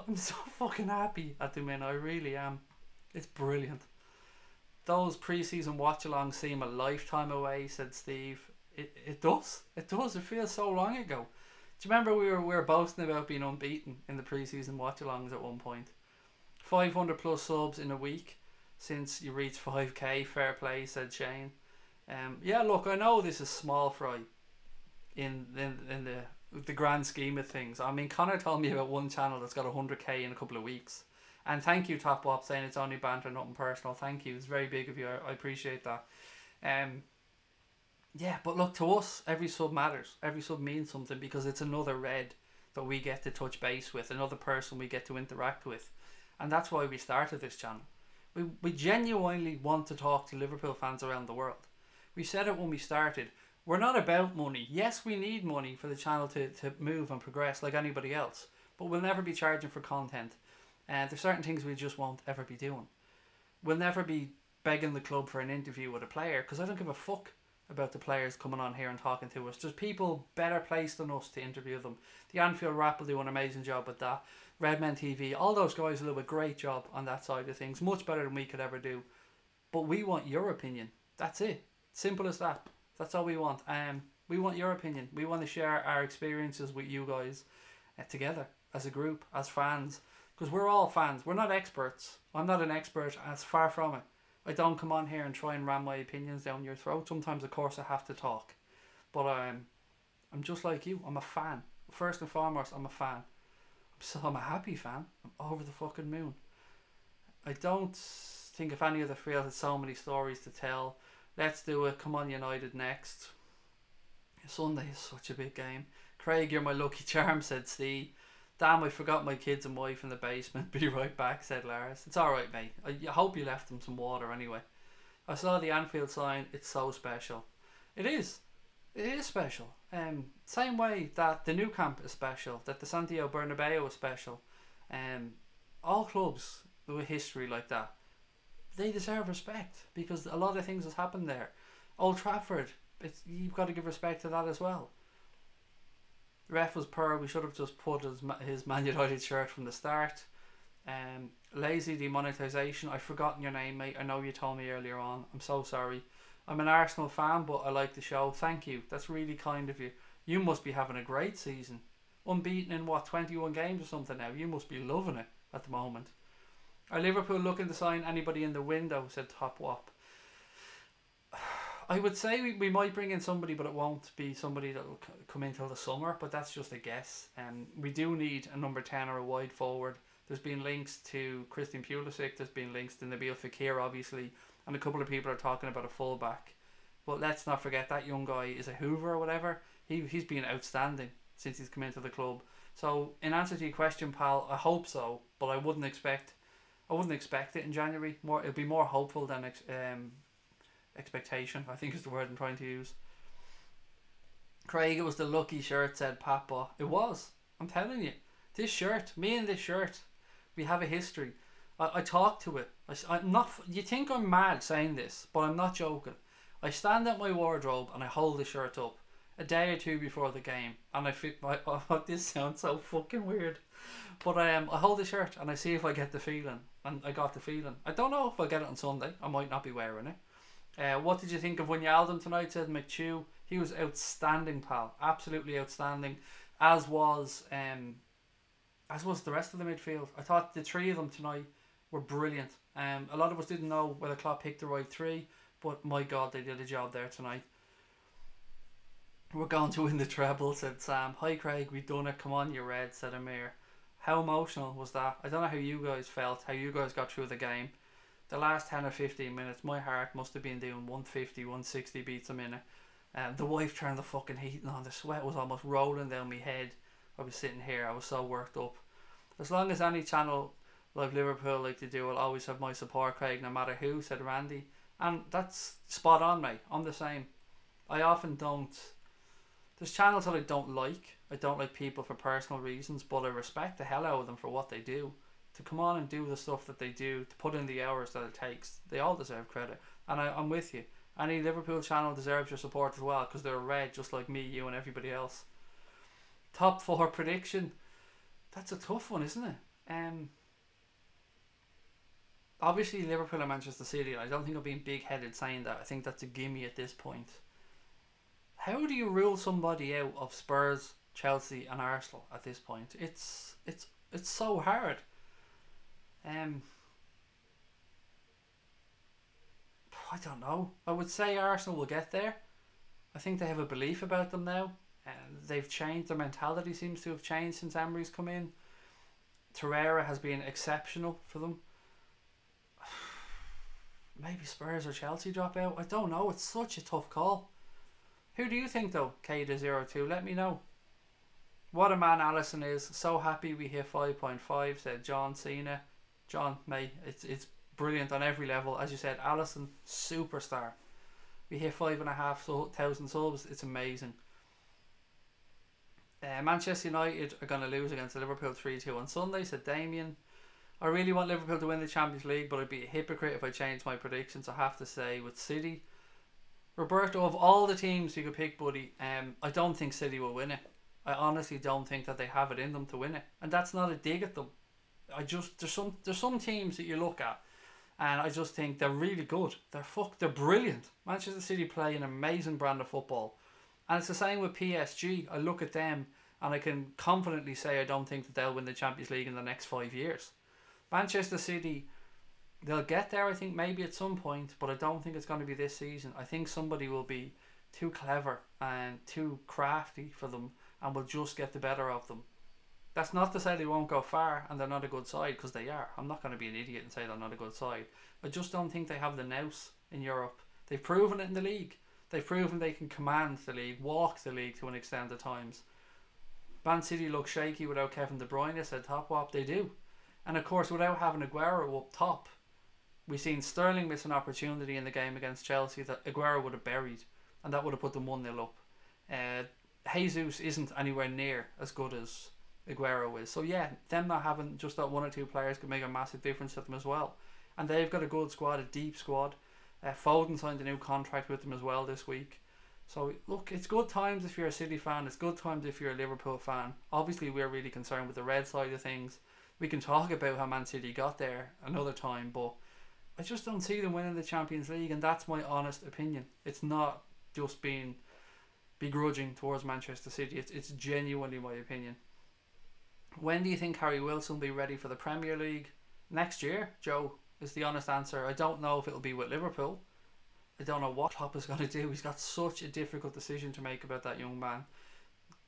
I'm so fucking happy at the minute. I really am. It's brilliant. Those pre-season watch-alongs seem a lifetime away, said Steve. It does. It does. It feels so long ago. Do you remember we were boasting about being unbeaten in the pre-season watch-alongs at one point? 500 plus subs in a week since you reached 5k. Fair play, said Shane. Yeah, look, I know this is small fry in the grand scheme of things. I mean, Connor told me about one channel that's got 100k in a couple of weeks. And thank you, Top Wop, saying it's only banter, nothing personal. Thank you. It's very big of you. I appreciate that. Yeah, but look, to us, every sub matters. Every sub means something because it's another red that we get to touch base with, another person we get to interact with. And that's why we started this channel. We genuinely want to talk to Liverpool fans around the world. We said it when we started. We're not about money. Yes, we need money for the channel to move and progress like anybody else. But we'll never be charging for content. And there's certain things we just won't ever be doing. We'll never be begging the club for an interview with a player because I don't give a fuck about the players coming on here and talking to us. There's people better placed than us to interview them. The Anfield Rap will do an amazing job with that. Redmen TV, all those guys will do a great job on that side of things. Much better than we could ever do. But we want your opinion. That's it. Simple as that. That's all we want. We want your opinion. We want to share our experiences with you guys together as a group, as fans. Because we're all fans. We're not experts. I'm not an expert, as far from it. I don't come on here and try and ram my opinions down your throat. Sometimes, of course, I have to talk. But I'm just like you. I'm a fan. First and foremost, I'm a fan. I'm a happy fan. I'm over the fucking moon. I don't think if any of the field has so many stories to tell. Let's do it. Come on, United next. Sunday is such a big game. Craig, you're my lucky charm, said Steve. Damn, I forgot my kids and wife in the basement. Be right back, said Lars. It's alright, mate. I hope you left them some water anyway. I saw the Anfield sign. It's so special. It is. It is special. Same way that the Nou Camp is special, that the Santiago Bernabeu is special. All clubs with history like that, they deserve respect because a lot of things has happened there. Old Trafford, you've got to give respect to that as well. Ref was poor. We should have just put his Man United shirt from the start. Lazy demonetization. I've forgotten your name, mate. I know you told me earlier on. I'm so sorry. I'm an Arsenal fan, but I like the show. Thank you. That's really kind of you. You must be having a great season. Unbeaten in what, 21 games or something now. You must be loving it at the moment. Are Liverpool looking to sign anybody in the window, said Top Wop. I would say we might bring in somebody, but it won't be somebody that will come in till the summer. But that's just a guess. We do need a number 10 or a wide forward. There's been links to Christian Pulisic. There's been links to Nabil Fekir, obviously. And a couple of people are talking about a fullback. But let's not forget that young guy is a Hoover or whatever. He's been outstanding since he's come into the club. So in answer to your question, pal, I hope so. But I wouldn't expect it in January. It'd be more hopeful than expectation, I think is the word I'm trying to use. Craig, it was the lucky shirt, said Papa. It was. I'm telling you. This shirt, me and this shirt, we have a history. I talk to it. I'm not. You think I'm mad saying this, but I'm not joking. I stand at my wardrobe and I hold the shirt up a day or two before the game, and I fit my. Oh, this sounds so fucking weird, but I hold the shirt and I see if I get the feeling, and I got the feeling. I don't know if I'll get it on Sunday. I might not be wearing it. What did you think of Wijnaldum tonight? Said McChew. He was outstanding, pal. Absolutely outstanding. As was the rest of the midfield. I thought the three of them tonight were brilliant. A lot of us didn't know whether Klopp picked the right three, but my God, they did a job there tonight. We're going to win the treble, said Sam. Hi Craig, we've done it. Come on, you red, said Amir. How emotional was that? I don't know how you guys felt, how you guys got through the game. The last 10 or 15 minutes, my heart must have been doing 150, 160 beats a minute. The wife turned the fucking heating on. The sweat was almost rolling down my head. I was sitting here, I was so worked up. As long as any channel like Liverpool like to do, I'll always have my support, Craig, no matter who, said Randy. And that's spot on, mate. I'm the same. I often don't. There's channels that I don't like. I don't like people for personal reasons, but I respect the hell out of them for what they do. To come on and do the stuff that they do, to put in the hours that it takes, they all deserve credit. And I'm with you. Any Liverpool channel deserves your support as well, because they're red just like me, you and everybody else. Top 4 prediction. That's a tough one, isn't it? Obviously Liverpool and Manchester City. I don't think I'm being big-headed saying that. I think that's a gimme at this point. How do you rule somebody out of Spurs, Chelsea and Arsenal at this point? It's so hard. I don't know. I would say Arsenal will get there. I think they have a belief about them now. They've changed. Their mentality seems to have changed since Emery's come in. Torreira has been exceptional for them. Maybe Spurs or Chelsea drop out. I don't know. It's such a tough call. Who do you think though? K02. Let me know. What a man ALISSON is. So happy we hit 5.5, said John Cena. John, mate, it's brilliant on every level. As you said, ALISSON, superstar. We hit 5,500 subs. It's amazing. Manchester United are going to lose against Liverpool 3-2 on Sunday, said Damien. I really want Liverpool to win the Champions League, but I'd be a hypocrite if I changed my predictions. I have to say with City. Roberto, of all the teams you could pick, buddy, I don't think City will win it. I honestly don't think that they have it in them to win it, and that's not a dig at them. There's some teams that you look at, and I just think they're really good. They're brilliant. Manchester City play an amazing brand of football, and it's the same with PSG. I look at them, and I can confidently say I don't think that they'll win the Champions League in the next 5 years. Manchester City, they'll get there, I think, maybe at some point, but I don't think it's going to be this season. I think somebody will be too clever and too crafty for them and will just get the better of them. That's not to say they won't go far and they're not a good side, because they are. I'm not going to be an idiot and say they're not a good side. I just don't think they have the nous in Europe. They've proven it in the league. They've proven they can command the league, walk the league to an extent at times. Man City look shaky without Kevin De Bruyne, said Top Wop. They do. And of course, without having Aguero up top, we've seen Sterling miss an opportunity in the game against Chelsea that Aguero would have buried, and that would have put them 1-0 up. Jesus isn't anywhere near as good as Aguero is. So yeah, them not having just that 1 or 2 players could make a massive difference to them as well. And they've got a good squad, a deep squad. Foden signed a new contract with them as well this week. So look, it's good times if you're a City fan. It's good times if you're a Liverpool fan. Obviously, we're really concerned with the red side of things. We can talk about how Man City got there another time, but I just don't see them winning the Champions League, and that's my honest opinion. It's not just being begrudging towards Manchester City. It's genuinely my opinion. When do you think Harry Wilson will be ready for the Premier League? Next year, Joe, is the honest answer. I don't know if it'll be with Liverpool. I don't know what Klopp is going to do. He's got such a difficult decision to make about that young man.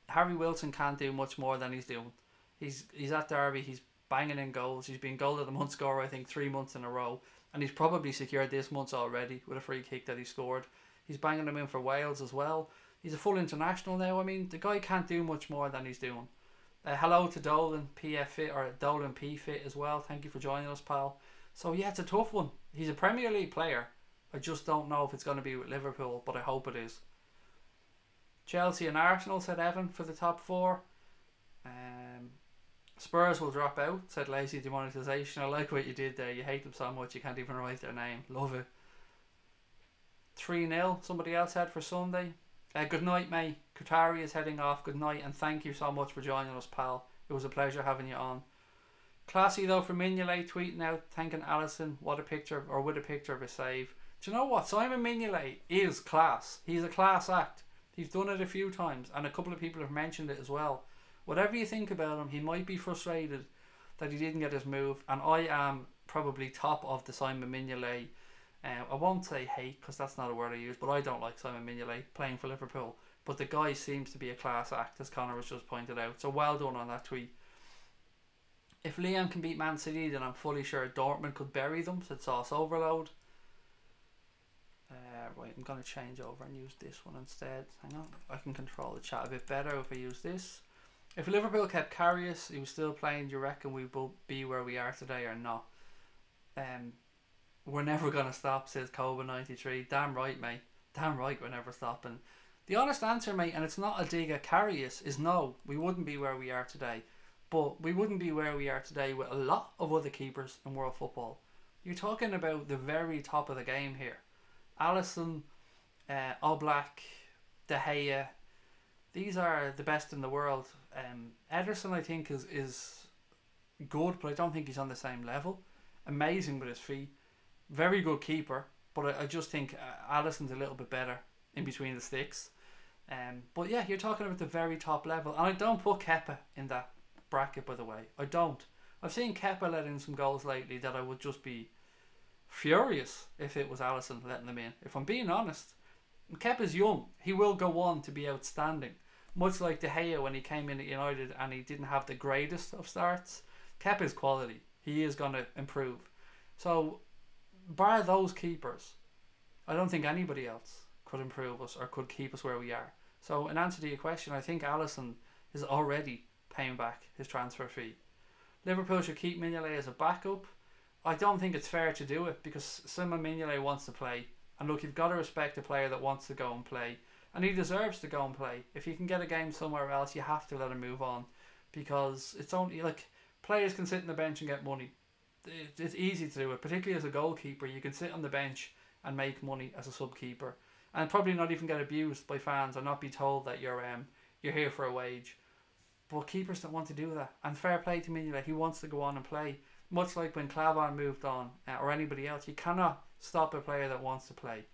Harry Wilson can't do much more than he's doing. He's at Derby. He's banging in goals. He's been goal of the month scorer, I think, 3 months in a row. And he's probably secured this month's already with a free kick that he scored. He's banging them in for Wales as well. He's a full international now. I mean, the guy can't do much more than he's doing. Hello to Dolan PF Fit, or Dolan P Fit as well. Thank you for joining us, pal. So yeah, it's a tough one. He's a Premier League player. I just don't know if it's going to be with Liverpool, but I hope it is. Chelsea and Arsenal, said Evan, for the top 4. Spurs will drop out, said Lazy Demonetisation. I like what you did there. You hate them so much you can't even write their name. Love it. 3-0, somebody else had for Sunday. Good night, mate. Qatari is heading off. Good night, and thank you so much for joining us, pal. It was a pleasure having you on. Classy though for Mignolet tweeting out, thanking ALISSON. What a picture, or with a picture of a save. Do you know what? Simon Mignolet is class. He's a class act. He's done it a few times, and a couple of people have mentioned it as well. Whatever you think about him, he might be frustrated that he didn't get his move, and I am probably top of the Simon Mignolet. I won't say hate, because that's not a word I use, but I don't like Simon Mignolet playing for Liverpool. But the guy seems to be a class act, as Connor has just pointed out. So well done on that tweet. If Leon can beat Man City, then I'm fully sure Dortmund could bury them, said Sauce Overload. Right, I'm going to change over and use this one instead. Hang on, I can control the chat a bit better if I use this. If Liverpool kept Karius, he was still playing, do you reckon we will be where we are today or not? We're never going to stop, says Koba93. Damn right, mate. Damn right, we're never stopping. The honest answer, mate, and it's not a dig at Karius, is no, we wouldn't be where we are today. But we wouldn't be where we are today with a lot of other keepers in world football. You're talking about the very top of the game here. ALISSON, Oblak, De Gea. These are the best in the world. Ederson, I think, is good, but I don't think he's on the same level. Amazing with his feet. Very good keeper, but I just think Alisson's a little bit better in between the sticks. But yeah, you're talking about the very top level. And I don't put Kepa in that bracket, by the way. I don't. I've seen Kepa let in some goals lately that I would just be furious if it was Alisson letting them in. If I'm being honest, Kepa's young. He will go on to be outstanding. Much like De Gea when he came in at United and he didn't have the greatest of starts. Kepa's quality. He is going to improve. So, bar those keepers, I don't think anybody else could improve us or could keep us where we are. So, in answer to your question, I think Alisson is already paying back his transfer fee. Liverpool should keep Mignolet as a backup. I don't think it's fair to do it because Simon Mignolet wants to play. And look, you've got to respect a player that wants to go and play. And he deserves to go and play. If he can get a game somewhere else, you have to let him move on. Because it's only like players can sit on the bench and get money. It's easy to do it, particularly as a goalkeeper. You can sit on the bench and make money as a sub-keeper. And probably not even get abused by fans or not be told that you're here for a wage. But keepers don't want to do that. And fair play to Mignolet, he wants to go on and play. Much like when Klavan moved on, or anybody else, you cannot stop a player that wants to play.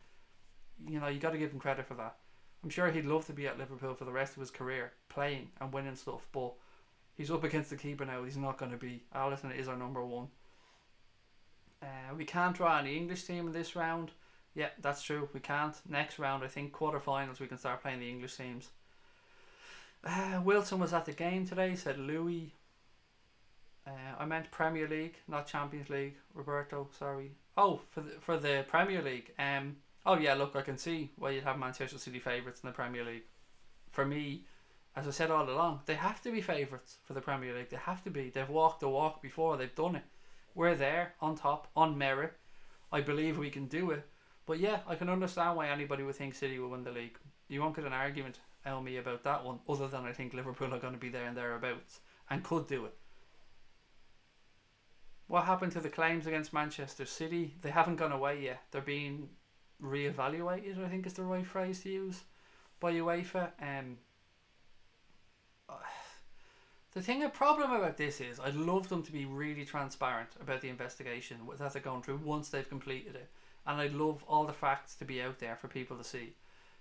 You know, you got to give him credit for that. I'm sure he'd love to be at Liverpool for the rest of his career, playing and winning stuff, but he's up against the keeper now. He's not going to be. Alisson is our number one. We can't draw any English team in this round. Yeah, that's true. We can't. Next round, I think, quarterfinals, we can start playing the English teams. Wilson was at the game today, said Louis. I meant Premier League, not Champions League. Roberto, sorry. Oh, for the Premier League. Oh yeah, look, I can see why you'd have Manchester City favourites in the Premier League. For me, as I said all along, they have to be favourites for the Premier League. They have to be. They've walked the walk before. They've done it. We're there, on top, on merit. I believe we can do it. But yeah, I can understand why anybody would think City will win the league. You won't get an argument out of me about that one, other than I think Liverpool are going to be there and thereabouts, and could do it. What happened to the claims against Manchester City? They haven't gone away yet. They're being re-evaluated, I think is the right phrase to use, by UEFA. The problem about this is I'd love them to be really transparent about the investigation that they're going through once they've completed it, and I'd love all the facts to be out there for people to see,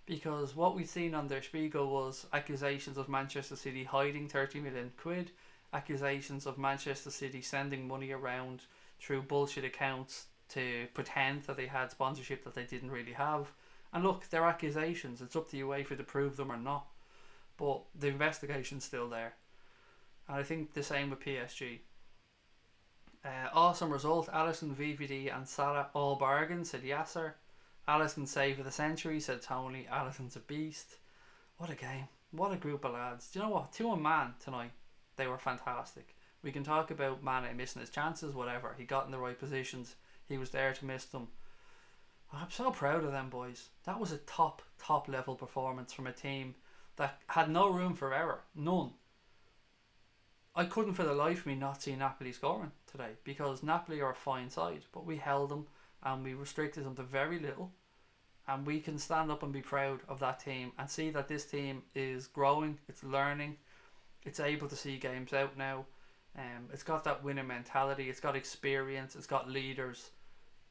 because what we've seen on their Spiegel was accusations of Manchester City hiding 30 million quid, accusations of Manchester City sending money around through bullshit accounts to pretend that they had sponsorship that they didn't really have. And look, they're accusations. It's up to UEFA to prove them or not. But the investigation's still there. And I think the same with PSG. Awesome result. Alisson, VVD and Salah all bargain, said Yasser. Alisson save of the century, said Tony. Alisson's a beast. What a game. What a group of lads. Do you know what? 2-on-man tonight. They were fantastic. We can talk about Mane missing his chances, whatever. He got in the right positions. He was there to miss them. I'm so proud of them boys. That was a top level performance from a team that had no room for error. None. I couldn't for the life of me not see Napoli scoring today, because Napoli are a fine side, but we held them and we restricted them to very little, and we can stand up and be proud of that team and see that this team is growing, it's learning, it's able to see games out now. It's got that winning mentality, it's got experience, it's got leaders,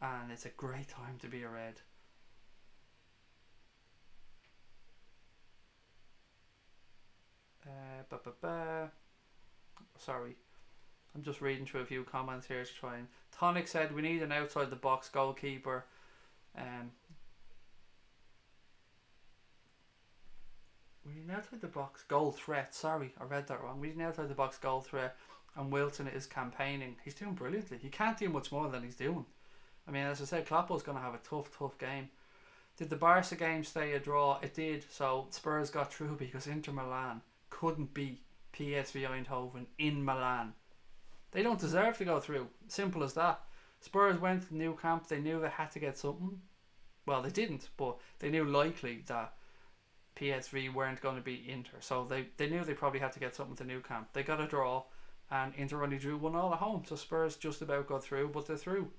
and it's a great time to be a Red. Sorry, I'm just reading through a few comments here to try and... Tonic said we need an outside the box goalkeeper. We need an outside the box goal threat. Sorry, I read that wrong. We need an outside the box goal threat, and Wilson is campaigning. He's doing brilliantly. He can't do much more than he's doing. I mean, as I said, Kloppo's going to have a tough game. Did the Barca game stay a draw? It did. So Spurs got through because Inter Milan couldn't beat PSV Eindhoven in Milan. They don't deserve to go through. Simple as that. Spurs went to the new camp. They knew they had to get something. Well, they didn't, but they knew likely that PSV weren't going to beat Inter. So they knew they probably had to get something to the new camp. They got a draw, and Inter only drew 1-1 at home. So Spurs just about got through, but they're through.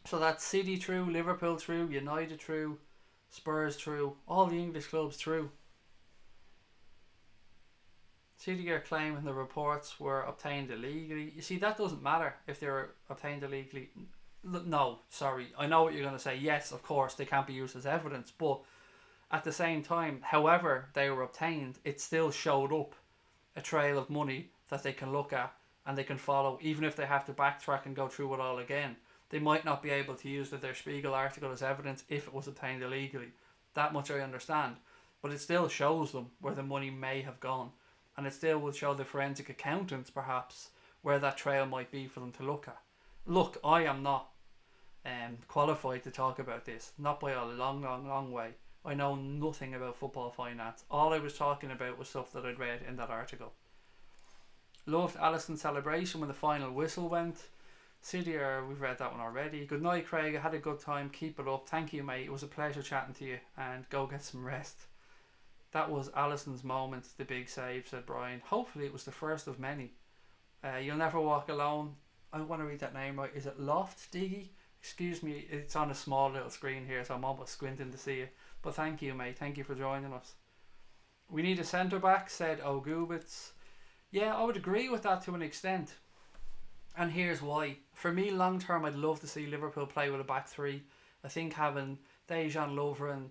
So that's City through, Liverpool through, United through, Spurs through. All the English clubs through. City are claiming the reports were obtained illegally. You see, that doesn't matter if they were obtained illegally. No, sorry. I know what you're going to say. Yes, of course, they can't be used as evidence. But at the same time, however they were obtained, it still showed up a trail of money that they can look at and they can follow, even if they have to backtrack and go through it all again. They might not be able to use the Der Spiegel article as evidence if it was obtained illegally. That much I understand. But it still shows them where the money may have gone. And it still will show the forensic accountants, perhaps, where that trail might be for them to look at. Look, I am not qualified to talk about this. Not by a long way. I know nothing about football finance. All I was talking about was stuff that I'd read in that article. Loved Alisson's celebration when the final whistle went. City, we've read that one already. Good night, Craig. I had a good time. Keep it up. Thank you, mate. It was a pleasure chatting to you. And go get some rest. That was Alisson's moment, the big save, said Brian. Hopefully it was the first of many. You'll never walk alone. I want to read that name right. Is it Loft Diggy? Excuse me, it's on a small little screen here, so I'm almost squinting to see it. But thank you, mate. Thank you for joining us. We need a centre-back, said O'Gubitz. Yeah, I would agree with that to an extent. And here's why. For me, long term, I'd love to see Liverpool play with a back three. I think having Dejan Lovren,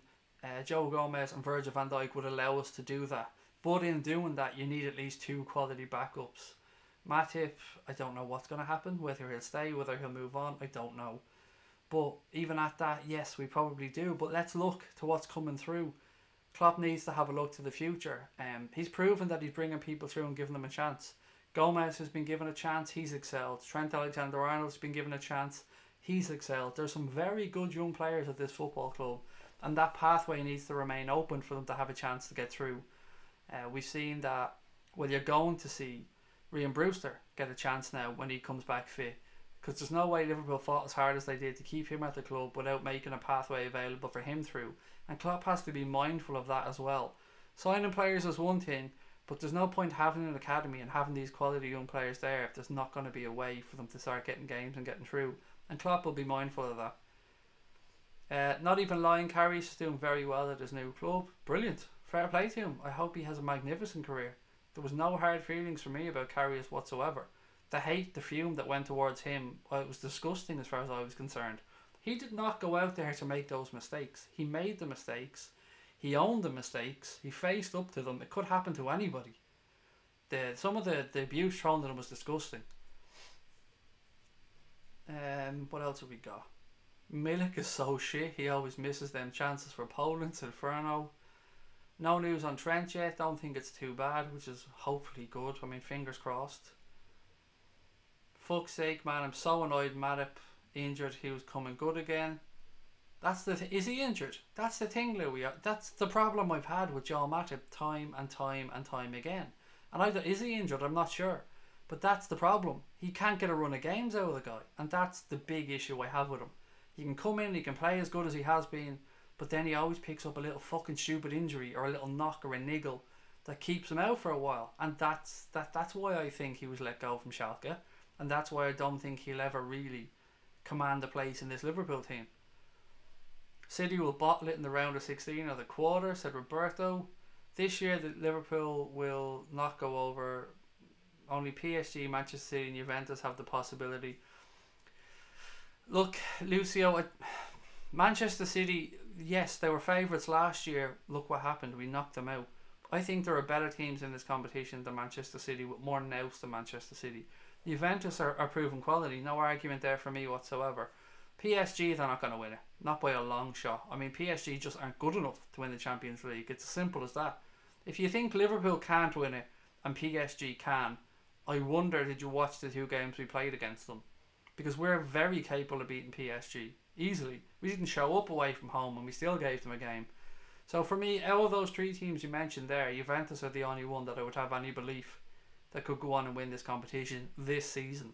Joe Gomez and Virgil van Dijk would allow us to do that. But in doing that, you need at least 2 quality backups. Matip, I don't know what's going to happen. Whether he'll stay, whether he'll move on, I don't know. But even at that, yes, we probably do. But let's look to what's coming through. Klopp needs to have a look to the future. He's proven that he's bringing people through and giving them a chance. Gomez has been given a chance. He's excelled. Trent Alexander-Arnold's been given a chance. He's excelled. There's some very good young players at this football club. And that pathway needs to remain open for them to have a chance to get through. We've seen that, well, you're going to see Ryan Brewster get a chance now when he comes back fit. Because there's no way Liverpool fought as hard as they did to keep him at the club without making a pathway available for him through. And Klopp has to be mindful of that as well. Signing players is one thing, but there's no point having an academy and having these quality young players there if there's not going to be a way for them to start getting games and getting through. And Klopp will be mindful of that. Not even lying, Carri's is doing very well at his new club. Brilliant. Fair play to him. I hope he has a magnificent career. There was no hard feelings for me about Carri's whatsoever. The hate, the fume that went towards him, it was disgusting as far as I was concerned. He did not go out there to make those mistakes. He made the mistakes. He owned the mistakes. He faced up to them. It could happen to anybody. Some of the abuse thrown at him was disgusting. What else have we got? Milik is so shit. He always misses them chances for Poland. Inferno. No news on Trent yet. Don't think it's too bad, which is hopefully good. I mean, fingers crossed. Fuck's sake, man! I'm so annoyed. Matip injured. He was coming good again. That's the is he injured? That's the thing, Louis. That's the problem I've had with Joel Matip time and time and time again. And is he injured? I'm not sure. But that's the problem. He can't get a run of games out of the guy, and that's the big issue I have with him. He can come in, he can play as good as he has been, but then he always picks up a little fucking stupid injury or a little knock or a niggle that keeps him out for a while. And that's why I think he was let go from Schalke, and that's why I don't think he'll ever really command a place in this Liverpool team. City will bottle it in the round of 16 or the quarter, said Roberto. This year the Liverpool will not go over. Only PSG, Manchester City and Juventus have the possibility. Look, Lucio, Manchester City, yes, they were favourites last year. Look what happened. We knocked them out. I think there are better teams in this competition than Manchester City, with more nous than Manchester City. Juventus are proven quality. No argument there for me whatsoever. PSG, they're not going to win it. Not by a long shot. I mean, PSG just aren't good enough to win the Champions League. It's as simple as that. If you think Liverpool can't win it and PSG can, I wonder, did you watch the 2 games we played against them? Because we're very capable of beating PSG easily. We didn't show up away from home and we still gave them a game. So for me, out of those 3 teams you mentioned there, Juventus are the only one that I would have any belief that could go on and win this competition this season.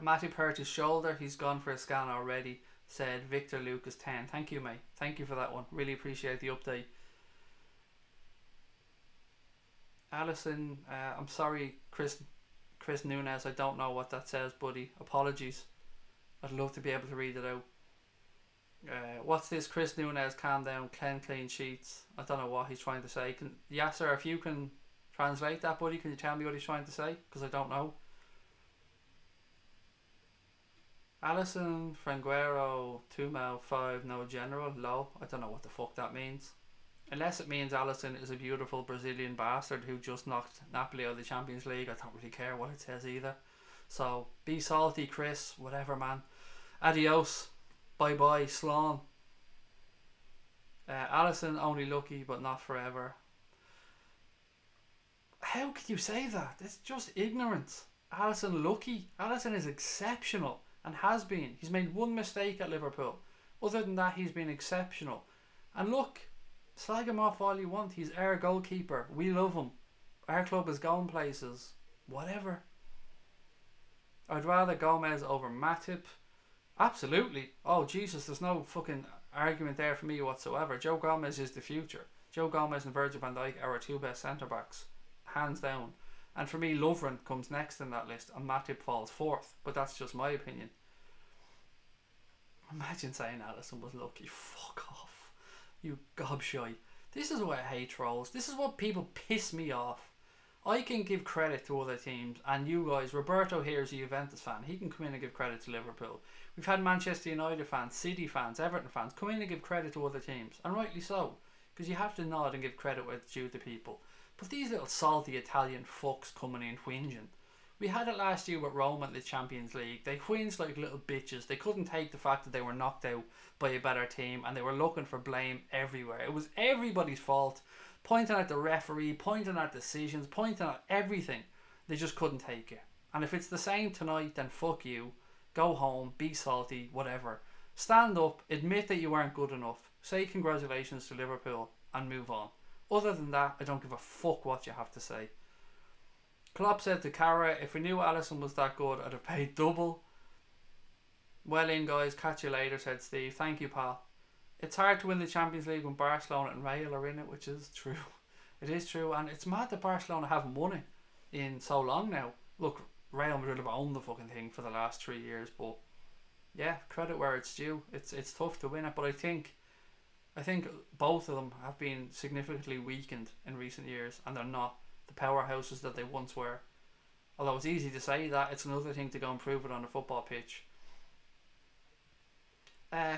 Matip hurt his shoulder. He's gone for a scan already, said Victor Lucas 10. Thank you, mate. Thank you for that one. Really appreciate the update. Alisson, I'm sorry, Chris Nunes, I don't know what that says, buddy. Apologies. I'd love to be able to read it out. What's this? Chris Nunez, calm down, clean sheets. I don't know what he's trying to say. Yasser, if you can translate that, buddy, can you tell me what he's trying to say? Because I don't know. Alisson, Franguero, 2 5, no general, low. I don't know what the fuck that means. Unless it means Alisson is a beautiful Brazilian bastard who just knocked Napoli out of the Champions League. I don't really care what it says either. So, be salty, Chris. Whatever, man. Adios. Bye-bye, Slán. Alisson, only lucky, but not forever. How could you say that? It's just ignorance. Alisson lucky. Alisson is exceptional. And has been. He's made one mistake at Liverpool. Other than that, he's been exceptional. And look, slag him off all you want. He's our goalkeeper. We love him. Our club is going places. Whatever. I'd rather Gomez over Matip. Absolutely. Oh, Jesus, there's no fucking argument there for me whatsoever. Joe Gomez is the future. Joe Gomez and Virgil van Dijk are our two best centre-backs. Hands down. And for me, Lovren comes next in that list and Matip falls fourth. But that's just my opinion. Imagine saying Alisson was lucky. Fuck off. You gobshy. This is why I hate trolls. This is what people piss me off. I can give credit to other teams, and you guys, Roberto here is a Juventus fan. He can come in and give credit to Liverpool. We've had Manchester United fans, City fans, Everton fans come in and give credit to other teams. And rightly so. Because you have to nod and give credit where it's due to people. But these little salty Italian fucks coming in whinging. We had it last year with Roma in the Champions League. They whinged like little bitches. They couldn't take the fact that they were knocked out by a better team and they were looking for blame everywhere. It was everybody's fault. Pointing at the referee, pointing at decisions, pointing at everything. They just couldn't take it. And if it's the same tonight, then fuck you. Go home, be salty, whatever. Stand up, admit that you weren't good enough. Say congratulations to Liverpool and move on. Other than that, I don't give a fuck what you have to say. Klopp said to Cara, if we knew Alisson was that good, I'd have paid double. Well in, guys. Catch you later, said Steve. Thank you, pal. It's hard to win the Champions League when Barcelona and Real are in it, which is true. It is true. And it's mad that Barcelona haven't won it in so long now. Look, Real Madrid have owned the fucking thing for the last 3 years. But yeah, credit where it's due. It's tough to win it. But I think both of them have been significantly weakened in recent years, and they're not the powerhouses that they once were. Although it's easy to say that, it's another thing to go and prove it on the football pitch.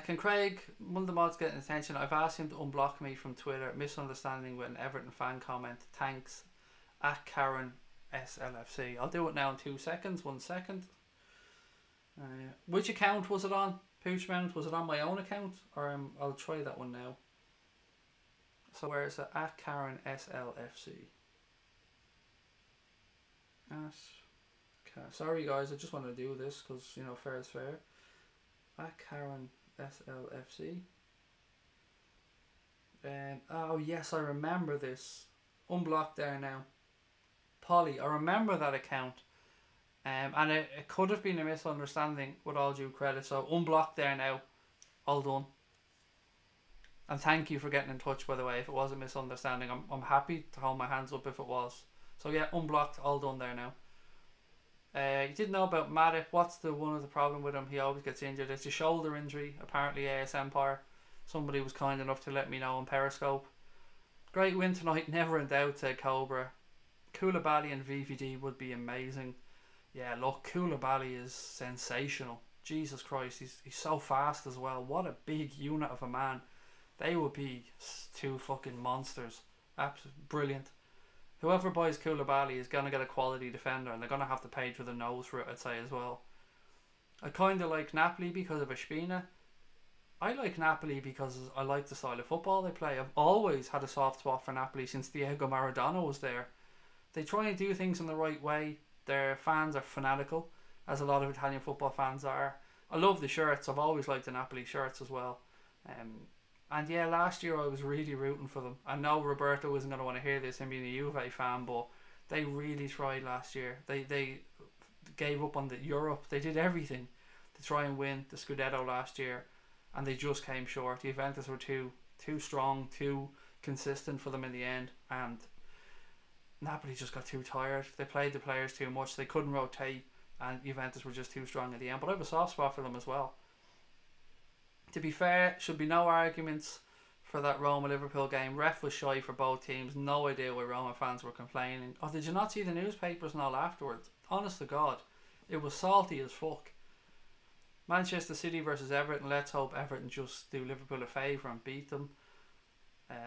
Can Craig, one of the mods, get attention? I've asked him to unblock me from Twitter. Misunderstanding with an Everton fan comment. Thanks. At Karen SLFC. I'll do it now in 2 seconds. 1 second. Which account was it on? Pooch Mount, was it on my own account? Or I'll try that one now. So where is it? At Karen SLFC. Sorry guys, I just want to do this because, you know, fair is fair. At Karen SLFC. Oh yes, I remember this. Unblocked there now. Polly, I remember that account. And it could have been a misunderstanding with all due credit. So unblocked there now. All done. And thank you for getting in touch, by the way, if it was a misunderstanding. I'm happy to hold my hands up if it was. So yeah, unblocked, all done there now. You didn't know about Matip. What's the one of the problem with him? He always gets injured. It's a shoulder injury, apparently. AS Empire. Somebody was kind enough to let me know on Periscope. Great win tonight, never in doubt, said Cobra. Koulibaly and VVD would be amazing. Yeah, look, Koulibaly is sensational. Jesus Christ, he's so fast as well. What a big unit of a man. They would be two fucking monsters. Absolutely brilliant. Whoever buys Koulibaly is going to get a quality defender, and they're going to have to pay through the nose for it, I'd say, as well. I kind of like Napoli because of Ospina. I like Napoli because I like the style of football they play. I've always had a soft spot for Napoli since Diego Maradona was there. They try and do things in the right way. Their fans are fanatical, as a lot of Italian football fans are. I love the shirts. I've always liked the Napoli shirts as well. And yeah, last year I was really rooting for them. I know Roberto isn't going to want to hear this, him being a Juve fan, but they really tried last year. They gave up on the Europe. They did everything to try and win the Scudetto last year, and they just came short. The Juventus were too strong, too consistent for them in the end, and Napoli just got too tired. They played the players too much. They couldn't rotate, and Juventus were just too strong at the end. But I have a soft spot for them as well. To be fair, should be no arguments for that Roma-Liverpool game. Ref was shy for both teams. No idea why Roma fans were complaining. Oh, did you not see the newspapers and all afterwards? Honest to God, it was salty as fuck. Manchester City versus Everton. Let's hope Everton just do Liverpool a favour and beat them.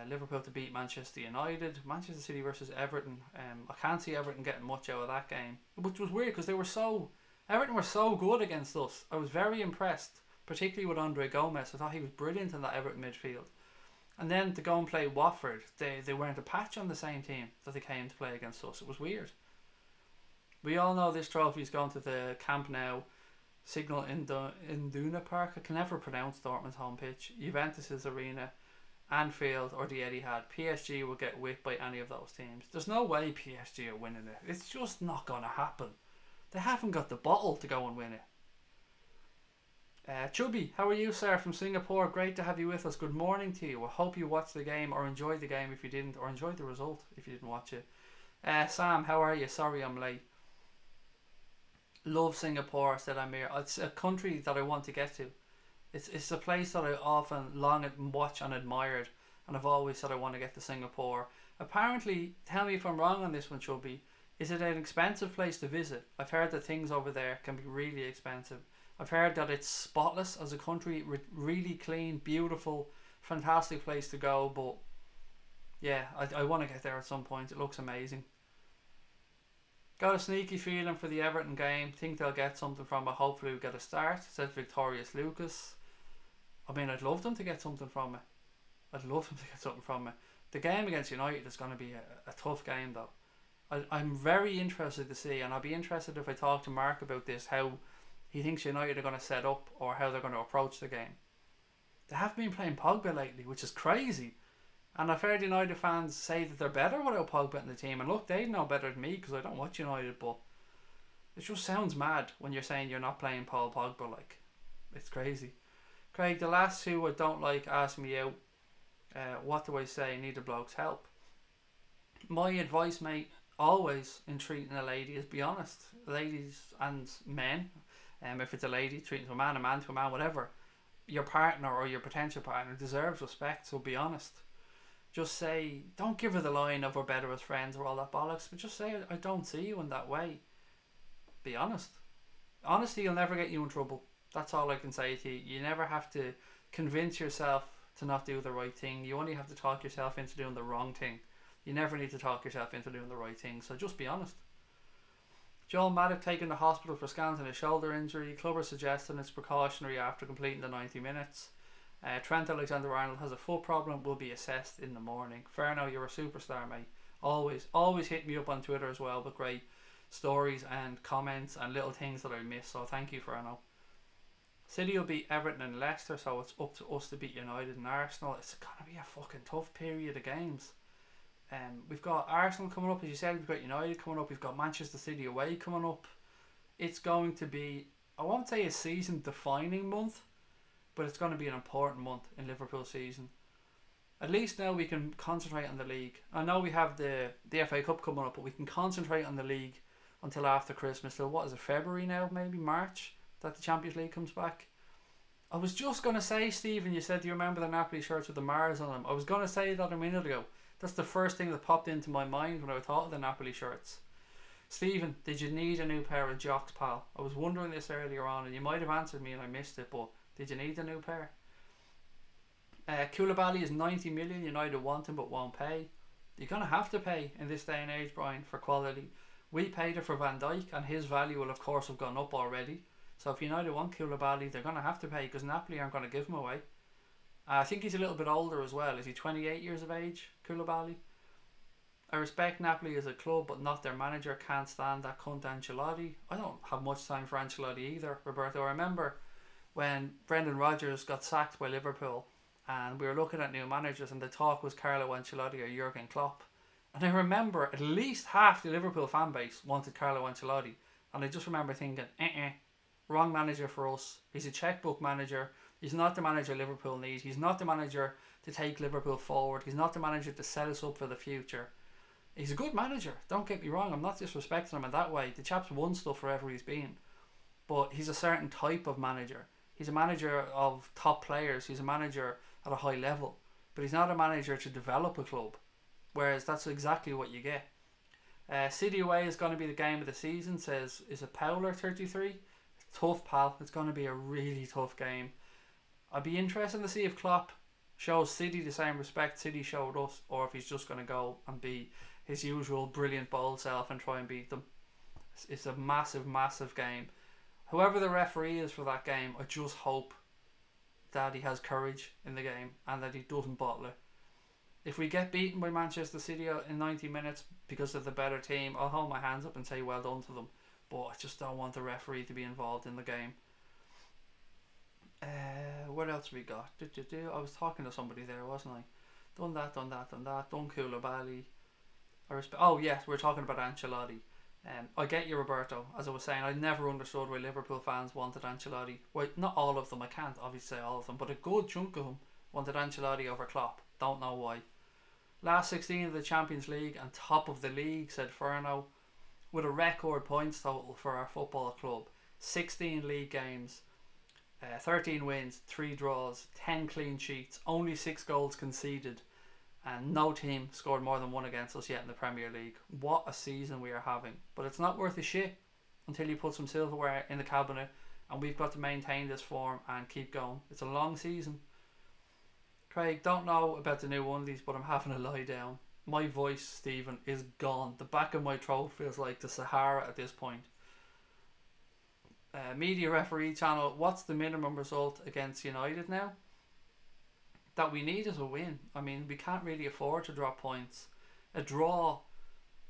Liverpool to beat Manchester United. Manchester City versus Everton. I can't see Everton getting much out of that game, which was weird because Everton were so good against us. I was very impressed, particularly with Andre Gomez. I thought he was brilliant in that Everton midfield. And then to go and play Watford, they weren't a patch on the same team that they came to play against us. It was weird. We all know this trophy is going to the Camp Nou, Signal Iduna Park. I can never pronounce Dortmund's home pitch. Juventus's arena, Anfield, or the Etihad. PSG will get whipped by any of those teams. There's no way PSG are winning it. It's just not going to happen. They haven't got the bottle to go and win it. Chubby, how are you, sir, from Singapore? Great to have you with us. Good morning to you. I hope you watched the game or enjoyed the game if you didn't, or enjoyed the result if you didn't watch it. Sam, how are you? Sorry I'm late. Love Singapore, said Amir. It's a country that I want to get to. It's a place that I often long watch and admired, and I've always said I want to get to Singapore. Apparently, tell me if I'm wrong on this one, Chubby, is it an expensive place to visit? I've heard that things over there can be really expensive. I've heard that it's spotless as a country, really clean, beautiful, fantastic place to go, but yeah, I want to get there at some point. It looks amazing. Got a sneaky feeling for the Everton game. Think they'll get something from it. Hopefully we'll get a start, said Victorious Lucas. I mean, I'd love them to get something from it. The game against United is going to be a tough game though. I'm very interested to see, and I'll be interested if I talk to Mark about this, how he thinks United are going to set up or how they're going to approach the game. They have been playing Pogba lately, which is crazy. And I've heard United fans say that they're better without Pogba in the team. And look, they know better than me because I don't watch United, but it just sounds mad when you're saying you're not playing Paul Pogba. Like, it's crazy. Craig, the last two I don't like asked me out. What do I say? Need a bloke's help. My advice, mate, always in treating a lady is be honest. Ladies and men, if it's a lady, treating to a man to a man, whatever. Your partner or your potential partner deserves respect, so be honest. Just say, don't give her the line of we're better as friends or all that bollocks, but just say, I don't see you in that way. Be honest. Honesty will never get you in trouble. That's all I can say to you. You never have to convince yourself to not do the right thing. You only have to talk yourself into doing the wrong thing. You never need to talk yourself into doing the right thing, so just be honest. Joel Maddock taken to hospital for scans and a shoulder injury. Club are suggesting it's precautionary after completing the 90 minutes. Trent Alexander-Arnold has a foot problem, will be assessed in the morning. Ferno, you're a superstar, mate. Always hit me up on Twitter as well with great stories and comments and little things that I miss, so thank you, Ferno. City will beat Everton and Leicester, so it's up to us to beat United and Arsenal. It's gonna be a fucking tough period of games. We've got Arsenal coming up, as you said. We've got United coming up. We've got Manchester City away coming up. It's going to be, I won't say a season-defining month, but it's going to be an important month in Liverpool's season. At least now we can concentrate on the league. I know we have the FA Cup coming up, but we can concentrate on the league until after Christmas. So what is it, February now, maybe March, that the Champions League comes back? I was just going to say, Stephen, you said, do you remember the Napoli shirts with the Mars on them? I was going to say that a minute ago. That's the first thing that popped into my mind when I thought of the Napoli shirts. Stephen, did you need a new pair of jocks, pal? I was wondering this earlier on, and you might have answered me and I missed it, but did you need a new pair? Koulibaly is 90 million. United want him but won't pay. You're going to have to pay in this day and age, Brian, for quality. We paid it for Van Dijk, and his value will of course have gone up already. So if United want Koulibaly, they're going to have to pay, because Napoli aren't going to give him away. I think he's a little bit older as well. Is he 28 years of age, Koulibaly? I respect Napoli as a club, but not their manager. Can't stand that cunt Ancelotti. I don't have much time for Ancelotti either, Roberto. I remember when Brendan Rodgers got sacked by Liverpool and we were looking at new managers and the talk was Carlo Ancelotti or Jurgen Klopp. And I remember at least half the Liverpool fan base wanted Carlo Ancelotti. And I just remember thinking, wrong manager for us. He's a checkbook manager. He's not the manager Liverpool need. He's not the manager to take Liverpool forward. He's not the manager to set us up for the future. He's a good manager. Don't get me wrong. I'm not disrespecting him in that way. The chap's won stuff wherever he's been. But he's a certain type of manager. He's a manager of top players. He's a manager at a high level. But he's not a manager to develop a club. Whereas that's exactly what you get. City away is going to be the game of the season, says, is it Powler33? Tough, pal. It's going to be a really tough game. I'd be interested to see if Klopp shows City the same respect City showed us, or if he's just going to go and be his usual brilliant bold self and try and beat them. It's a massive, massive game. Whoever the referee is for that game, I just hope that he has courage in the game and that he doesn't bottle it. If we get beaten by Manchester City in 90 minutes because of the better team, I'll hold my hands up and say well done to them. But I just don't want the referee to be involved in the game. What else we got? I was talking to somebody there, wasn't I? Done that. Done Koulibaly. Oh yes, we're talking about Ancelotti. I get you, Roberto. As I was saying, I never understood why Liverpool fans wanted Ancelotti. Well, not all of them, I can't obviously say all of them, but a good chunk of them wanted Ancelotti over Klopp. Don't know why. Last 16 of the Champions League and top of the league, said Furno, with a record points total for our football club. 16 league games, 13 wins, 3 draws, 10 clean sheets, only 6 goals conceded, and no team scored more than 1 against us yet in the Premier League. What a season we are having. But it's not worth a shit until you put some silverware in the cabinet, and we've got to maintain this form and keep going. It's a long season. Craig, don't know about the new undies, but I'm having a lie down. My voice, Stephen, is gone. The back of my throat feels like the Sahara at this point. Media referee channel, what's the minimum result against United now? That we need is a win. I mean, we can't really afford to drop points. A draw,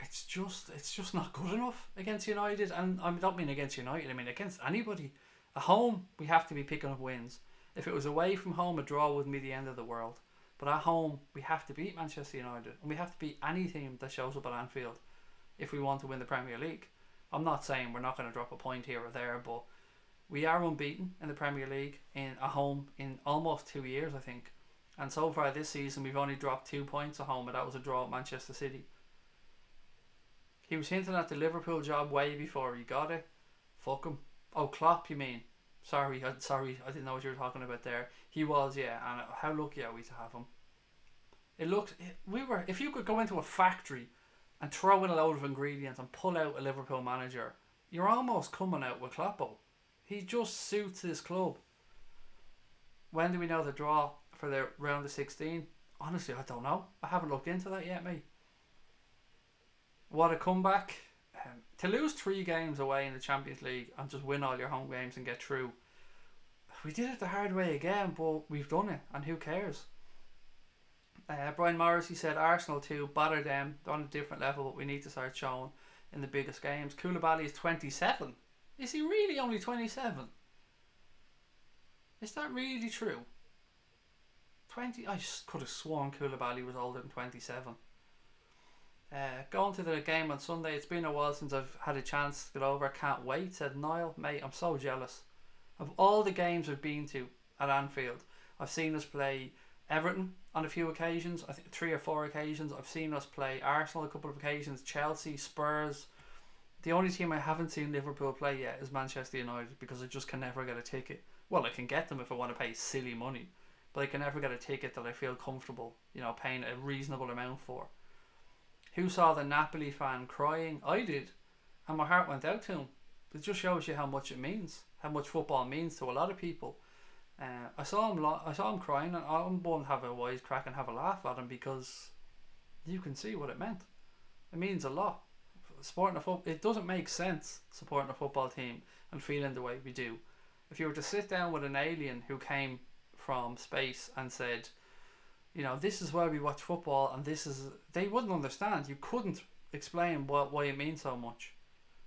it's just not good enough against United. And I don't mean against United, I mean against anybody. At home, we have to be picking up wins. If it was away from home, a draw wouldn't be the end of the world. But at home, we have to beat Manchester United. And we have to beat any team that shows up at Anfield if we want to win the Premier League. I'm not saying we're not going to drop a point here or there, but we are unbeaten in the Premier League at home in almost 2 years, I think. And so far this season, we've only dropped 2 points at home, and that was a draw at Manchester City. He was hinting at the Liverpool job way before he got it. Fuck him. Oh, Klopp, you mean? Sorry, I didn't know what you were talking about there. He was, yeah, and how lucky are we to have him? If you could go into a factory and throw in a load of ingredients and pull out a Liverpool manager, you're almost coming out with Kloppo. He just suits this club. When do we know the draw for the round of 16? Honestly, I don't know. I haven't looked into that yet, mate. What a comeback. To lose 3 games away in the Champions League and just win all your home games and get through. We did it the hard way again, but we've done it, and who cares? Brian Morrissey said Arsenal too, batter them. They're on a different level, but we need to start showing in the biggest games. Koulibaly is 27. Is he really only 27? Is that really true? 20? I just could have sworn Koulibaly was older than 27. Going to the game on Sunday, it's been a while since I've had a chance to get over. Can't wait, said Niall. Mate, I'm so jealous. Of all the games I've been to at Anfield, I've seen us play Everton on a few occasions. I think 3 or 4 occasions. I've seen us play Arsenal a couple of occasions, Chelsea, Spurs. The only team I haven't seen Liverpool play yet is Manchester United, because I just can never get a ticket. Well, I can get them if I want to pay silly money, but I can never get a ticket that I feel comfortable, paying a reasonable amount for. Who saw the Napoli fan crying? I did, and my heart went out to him. It just shows you how much it means, how much football means to a lot of people. I saw him crying, and I'm going to have a wise crack and have a laugh at him, because you can see what it meant. It means a lot. Supporting a football, it doesn't make sense supporting a football team and feeling the way we do. If you were to sit down with an alien who came from space and said, this is why we watch football, and they wouldn't understand. You couldn't explain why it means so much.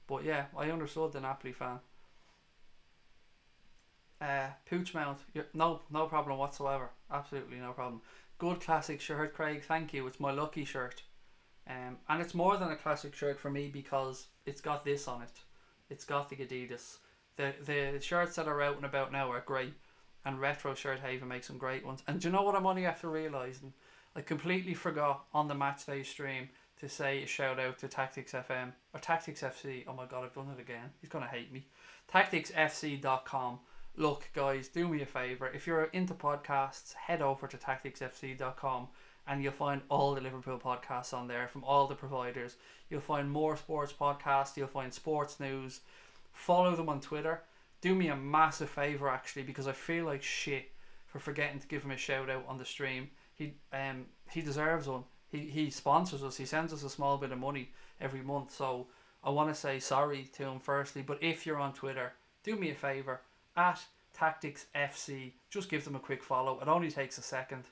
But yeah, I understood the Napoli fan. Pooch Mount, no problem whatsoever. Absolutely no problem. Good classic shirt, Craig. Thank you. It's my lucky shirt. And it's more than a classic shirt for me, because it's got this on it. It's got the Adidas. The shirts that are out and about now are great, and Retro Shirt Haven makes some great ones. And do you know what I'm only after realising? I completely forgot on the matchday stream to say a shout out to Tactics FM or Tactics FC. Oh my god, I've done it again. He's gonna hate me. TacticsFC.com Look, guys, do me a favour. If you're into podcasts, head over to tacticsfc.com and you'll find all the Liverpool podcasts on there from all the providers. You'll find more sports podcasts, you'll find sports news. Follow them on Twitter. Do me a massive favour, actually, because I feel like shit for forgetting to give him a shout out on the stream. He deserves one. He sponsors us. He sends us a small bit of money every month. So I want to say sorry to him firstly. But if you're on Twitter, do me a favour, at TacticsFC, just give them a quick follow. It only takes a second.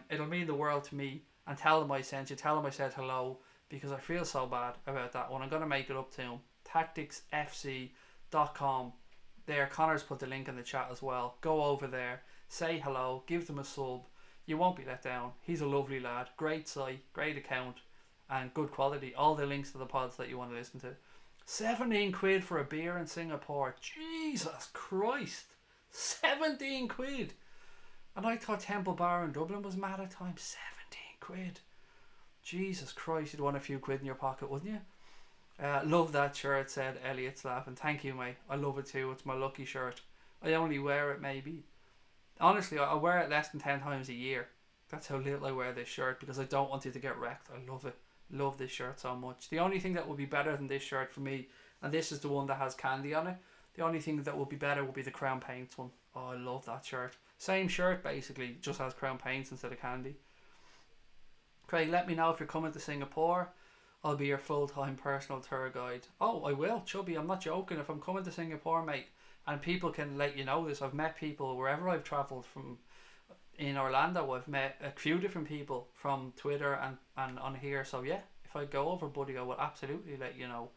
It'll mean the world to me. And tell them I sent you. Tell them I said hello, because I feel so bad about that one. I'm going to make it up to him. tacticsfc.com. There, Connor's put the link in the chat as well. Go over there, say hello, give them a sub. You won't be let down. He's a lovely lad. Great site, great account, and good quality. All the links to the pods that you want to listen to. 17 quid for a beer in Singapore. Jesus Christ. 17 quid. And I thought Temple Bar in Dublin was mad at times. 17 quid. Jesus Christ, you'd want a few quid in your pocket, wouldn't you? Love that shirt, said Elliot's laughing. Thank you, mate. I love it too. It's my lucky shirt. I only wear it maybe, honestly, I wear it less than 10 times a year. That's how little I wear this shirt, because I don't want it to get wrecked. I love it. Love this shirt so much. The only thing that would be better than this shirt for me, and this is the one that has candy on it, the only thing that would be better would be the Crown Paints one. Oh, I love that shirt. Same shirt basically, just has Crown Paints instead of candy. Craig, let me know if you're coming to Singapore. I'll be your full-time personal tour guide. Oh, I will, Chubby. I'm not joking. If I'm coming to Singapore, mate, and people can let you know this, I've met people wherever I've travelled from. In Orlando, I've met a few different people from Twitter and on here. So yeah, if I go over, buddy, I will absolutely let you know.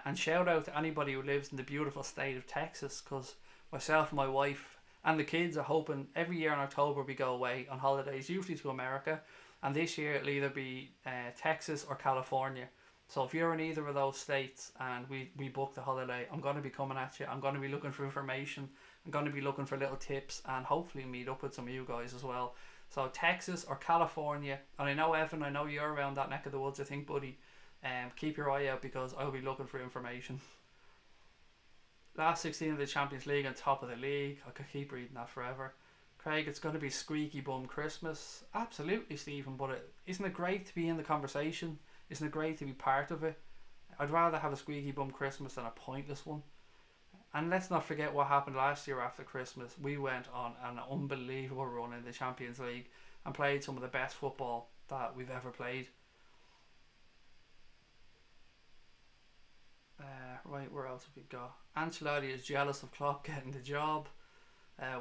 And shout out to anybody who lives in the beautiful state of Texas, because myself and my wife and the kids are hoping every year in October we go away on holidays, usually to America. And this year it'll either be Texas or California. So if you're in either of those states and we book the holiday, I'm going to be coming at you. I'm going to be looking for information. I'm going to be looking for little tips and hopefully meet up with some of you guys as well. So Texas or California. And I know, Evan, I know you're around that neck of the woods, I think, buddy. Keep your eye out, because I'll be looking for information. Last 16 of the Champions League and top of the league. I could keep reading that forever. Craig, it's going to be squeaky bum Christmas. Absolutely, Stephen, but isn't it great to be in the conversation? Isn't it great to be part of it? I'd rather have a squeaky bum Christmas than a pointless one. And let's not forget what happened last year after Christmas. We went on an unbelievable run in the Champions League and played some of the best football that we've ever played. Right, where else have we got? Ancelotti is jealous of Klopp getting the job.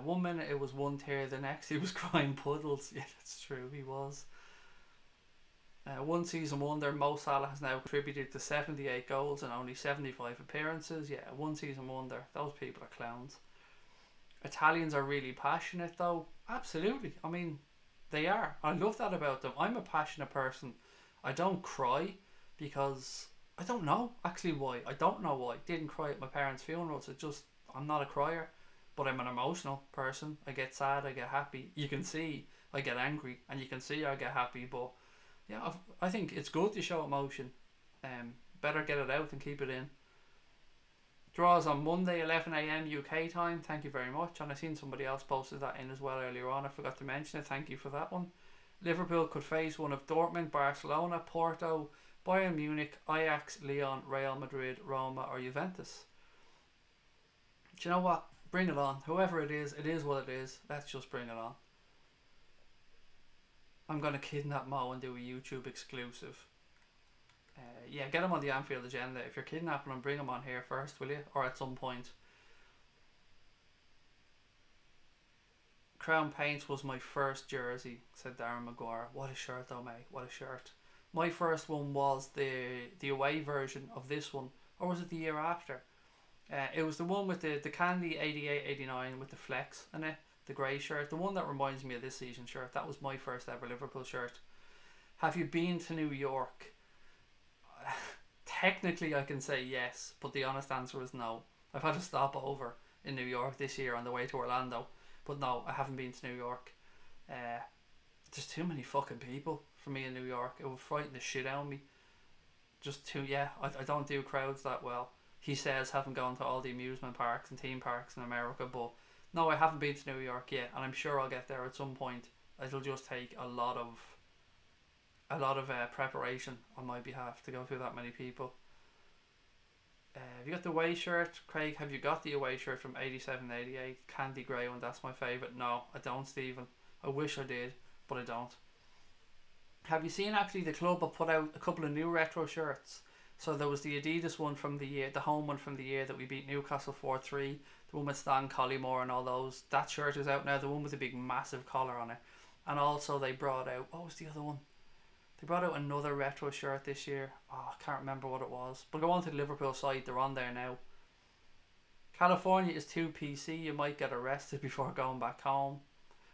1 minute it was one tear, the next he was crying puddles. Yeah, that's true, he was. One season wonder, Mo Salah has now contributed to 78 goals and only 75 appearances. Yeah, one season wonder. Those people are clowns. Italians are really passionate though. Absolutely. I mean, they are. I love that about them. I'm a passionate person. I don't cry because I don't know actually why. I don't know why. Didn't cry at my parents' funerals. It just, I'm not a crier. But I'm an emotional person. I get sad, I get happy. You can see I get angry, and you can see I get happy. But yeah, I think it's good to show emotion. Better get it out and keep it in. Draws on Monday, 11 AM UK time. Thank you very much. And I seen somebody else posted that in as well earlier on. I forgot to mention it. Thank you for that one. Liverpool could face one of Dortmund, Barcelona, Porto, Bayern Munich, Ajax, Lyon, Real Madrid, Roma, or Juventus. Do you know what? Bring it on. Whoever it is what it is. Let's just bring it on. I'm going to kidnap Mo and do a YouTube exclusive. Yeah, get him on the Anfield agenda. If you're kidnapping him, bring him on here first, will you? Or at some point. Crown Paints was my first jersey, said Darren Maguire. What a shirt though, mate. What a shirt. My first one was the away version of this one. Or was it the year after? It was the one with the candy 88-89 with the flex in it, the grey shirt, the one that reminds me of this season shirt. That was my first ever Liverpool shirt. Have you been to New York? Technically I can say yes, but the honest answer is no. I've had a stopover in New York this year on the way to Orlando, but no, I haven't been to New York. There's too many fucking people for me in New York. It would frighten the shit out of me. Just too, yeah, I don't do crowds that well. he says, having gone to all the amusement parks and theme parks in America. But no, I haven't been to New York yet, and I'm sure I'll get there at some point. It'll just take a lot of preparation on my behalf to go through that many people. Have you got the away shirt, Craig? Have you got the away shirt from 87, 88? Candy grey one, that's my favourite. No, I don't, Stephen. I wish I did, but I don't. Have you seen actually the club have put out a couple of new retro shirts? So there was the Adidas one from the year, the home one from the year that we beat Newcastle 4-3. The one with Stan Collymore and all those. That shirt is out now. The one with the big massive collar on it. And also they brought out, what was the other one? They brought out another retro shirt this year. Oh, I can't remember what it was. But go on to the Liverpool site. They're on there now. California is too PC. You might get arrested before going back home.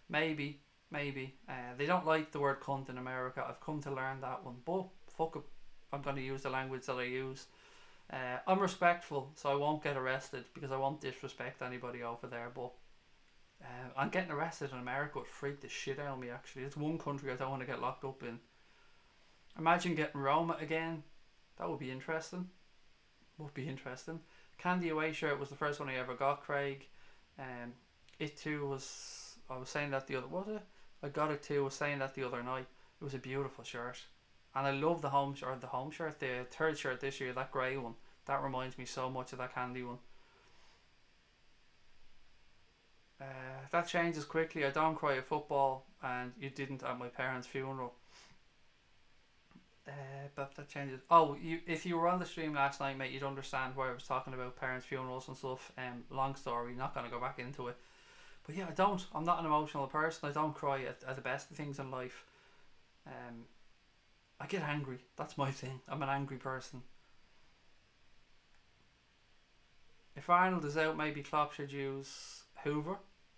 Maybe. They don't like the word cunt in America. I've come to learn that one. But fuck it. I'm going to use the language that I use. I'm respectful, so I won't get arrested because I won't disrespect anybody over there. But I'm getting arrested in America would freak the shit out of me, actually. It's one country I don't want to get locked up in. Imagine getting Roma again. That would be interesting. Candy away shirt was the first one I ever got, Craig. It too was, I was saying that the other, was it? I got it too, I was saying that the other night. It was a beautiful shirt. And I love the home shirt, the third shirt this year, that grey one. That reminds me so much of that candy one. That changes quickly. I don't cry at football, and you didn't at my parents' funeral. But that changes. Oh, if you were on the stream last night, mate, you'd understand why I was talking about parents' funerals and stuff. Long story, not going to go back into it. But yeah, I'm not an emotional person. I don't cry at the best of things in life. I get angry. That's my thing. I'm an angry person. If Arnold is out, maybe Klopp should use Hoover,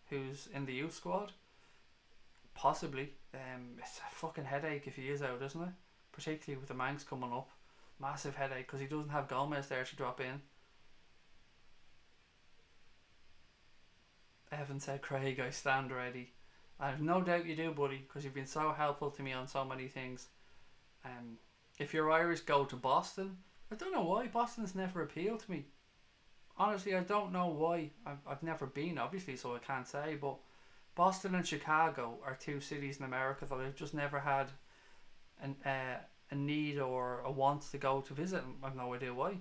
who's in the youth squad. Possibly. It's a fucking headache if he is out, isn't it? Particularly with the Manx coming up. Massive headache because he doesn't have Gomez there to drop in. Evan said, Craig, I stand ready. I have no doubt you do, buddy, because you've been so helpful to me on so many things. If you're Irish, go to Boston. I don't know why. Boston's never appealed to me. Honestly, I don't know why. I've never been, obviously, so I can't say. But Boston and Chicago are two cities in America that I've just never had a need or a want to go to visit. I've no idea why.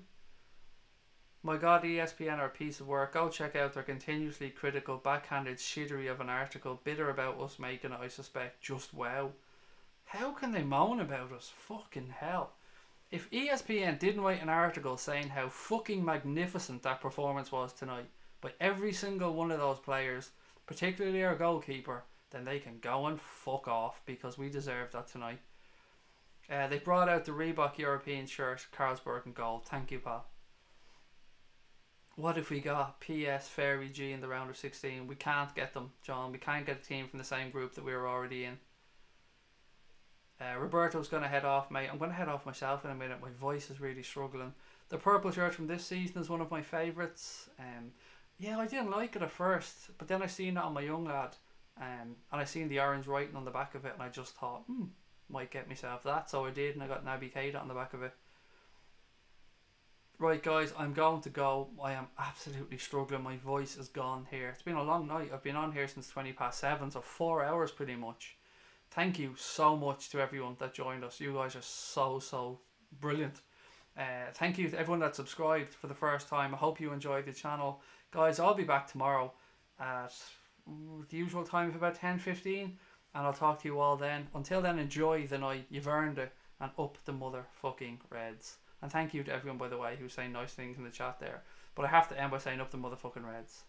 My God, ESPN are a piece of work. Go check out their continuously critical, backhanded shittery of an article, bitter about us making it, I suspect. Just wow. How can they moan about us? Fucking hell. If ESPN didn't write an article saying how fucking magnificent that performance was tonight by every single one of those players, particularly our goalkeeper, then they can go and fuck off because we deserve that tonight. They brought out the Reebok European shirt, Carlsberg and gold. Thank you, pal. What if we got PS Fairy G in the round of 16? We can't get them, John. We can't get a team from the same group that we were already in. Roberto's going to head off, mate. I'm going to head off myself in a minute. My voice is really struggling. The purple shirt from this season is one of my favourites. Yeah, I didn't like it at first, but then I seen it on my young lad, and I seen the orange writing on the back of it, and I just thought, might get myself that. So I did, and I got Naby Keita on the back of it. Right, guys, I'm going to go. I am absolutely struggling. My voice is gone here. It's been a long night. I've been on here since 7:20, so 4 hours pretty much. Thank you so much to everyone that joined us. You guys are so brilliant. Thank you to everyone that subscribed for the first time. I hope you enjoyed the channel. Guys, I'll be back tomorrow at the usual time of about 10:15, and I'll talk to you all then. Until then, enjoy the night. You've earned it, and up the motherfucking Reds. And thank you to everyone, by the way, who's saying nice things in the chat there. But I have to end by saying up the motherfucking Reds.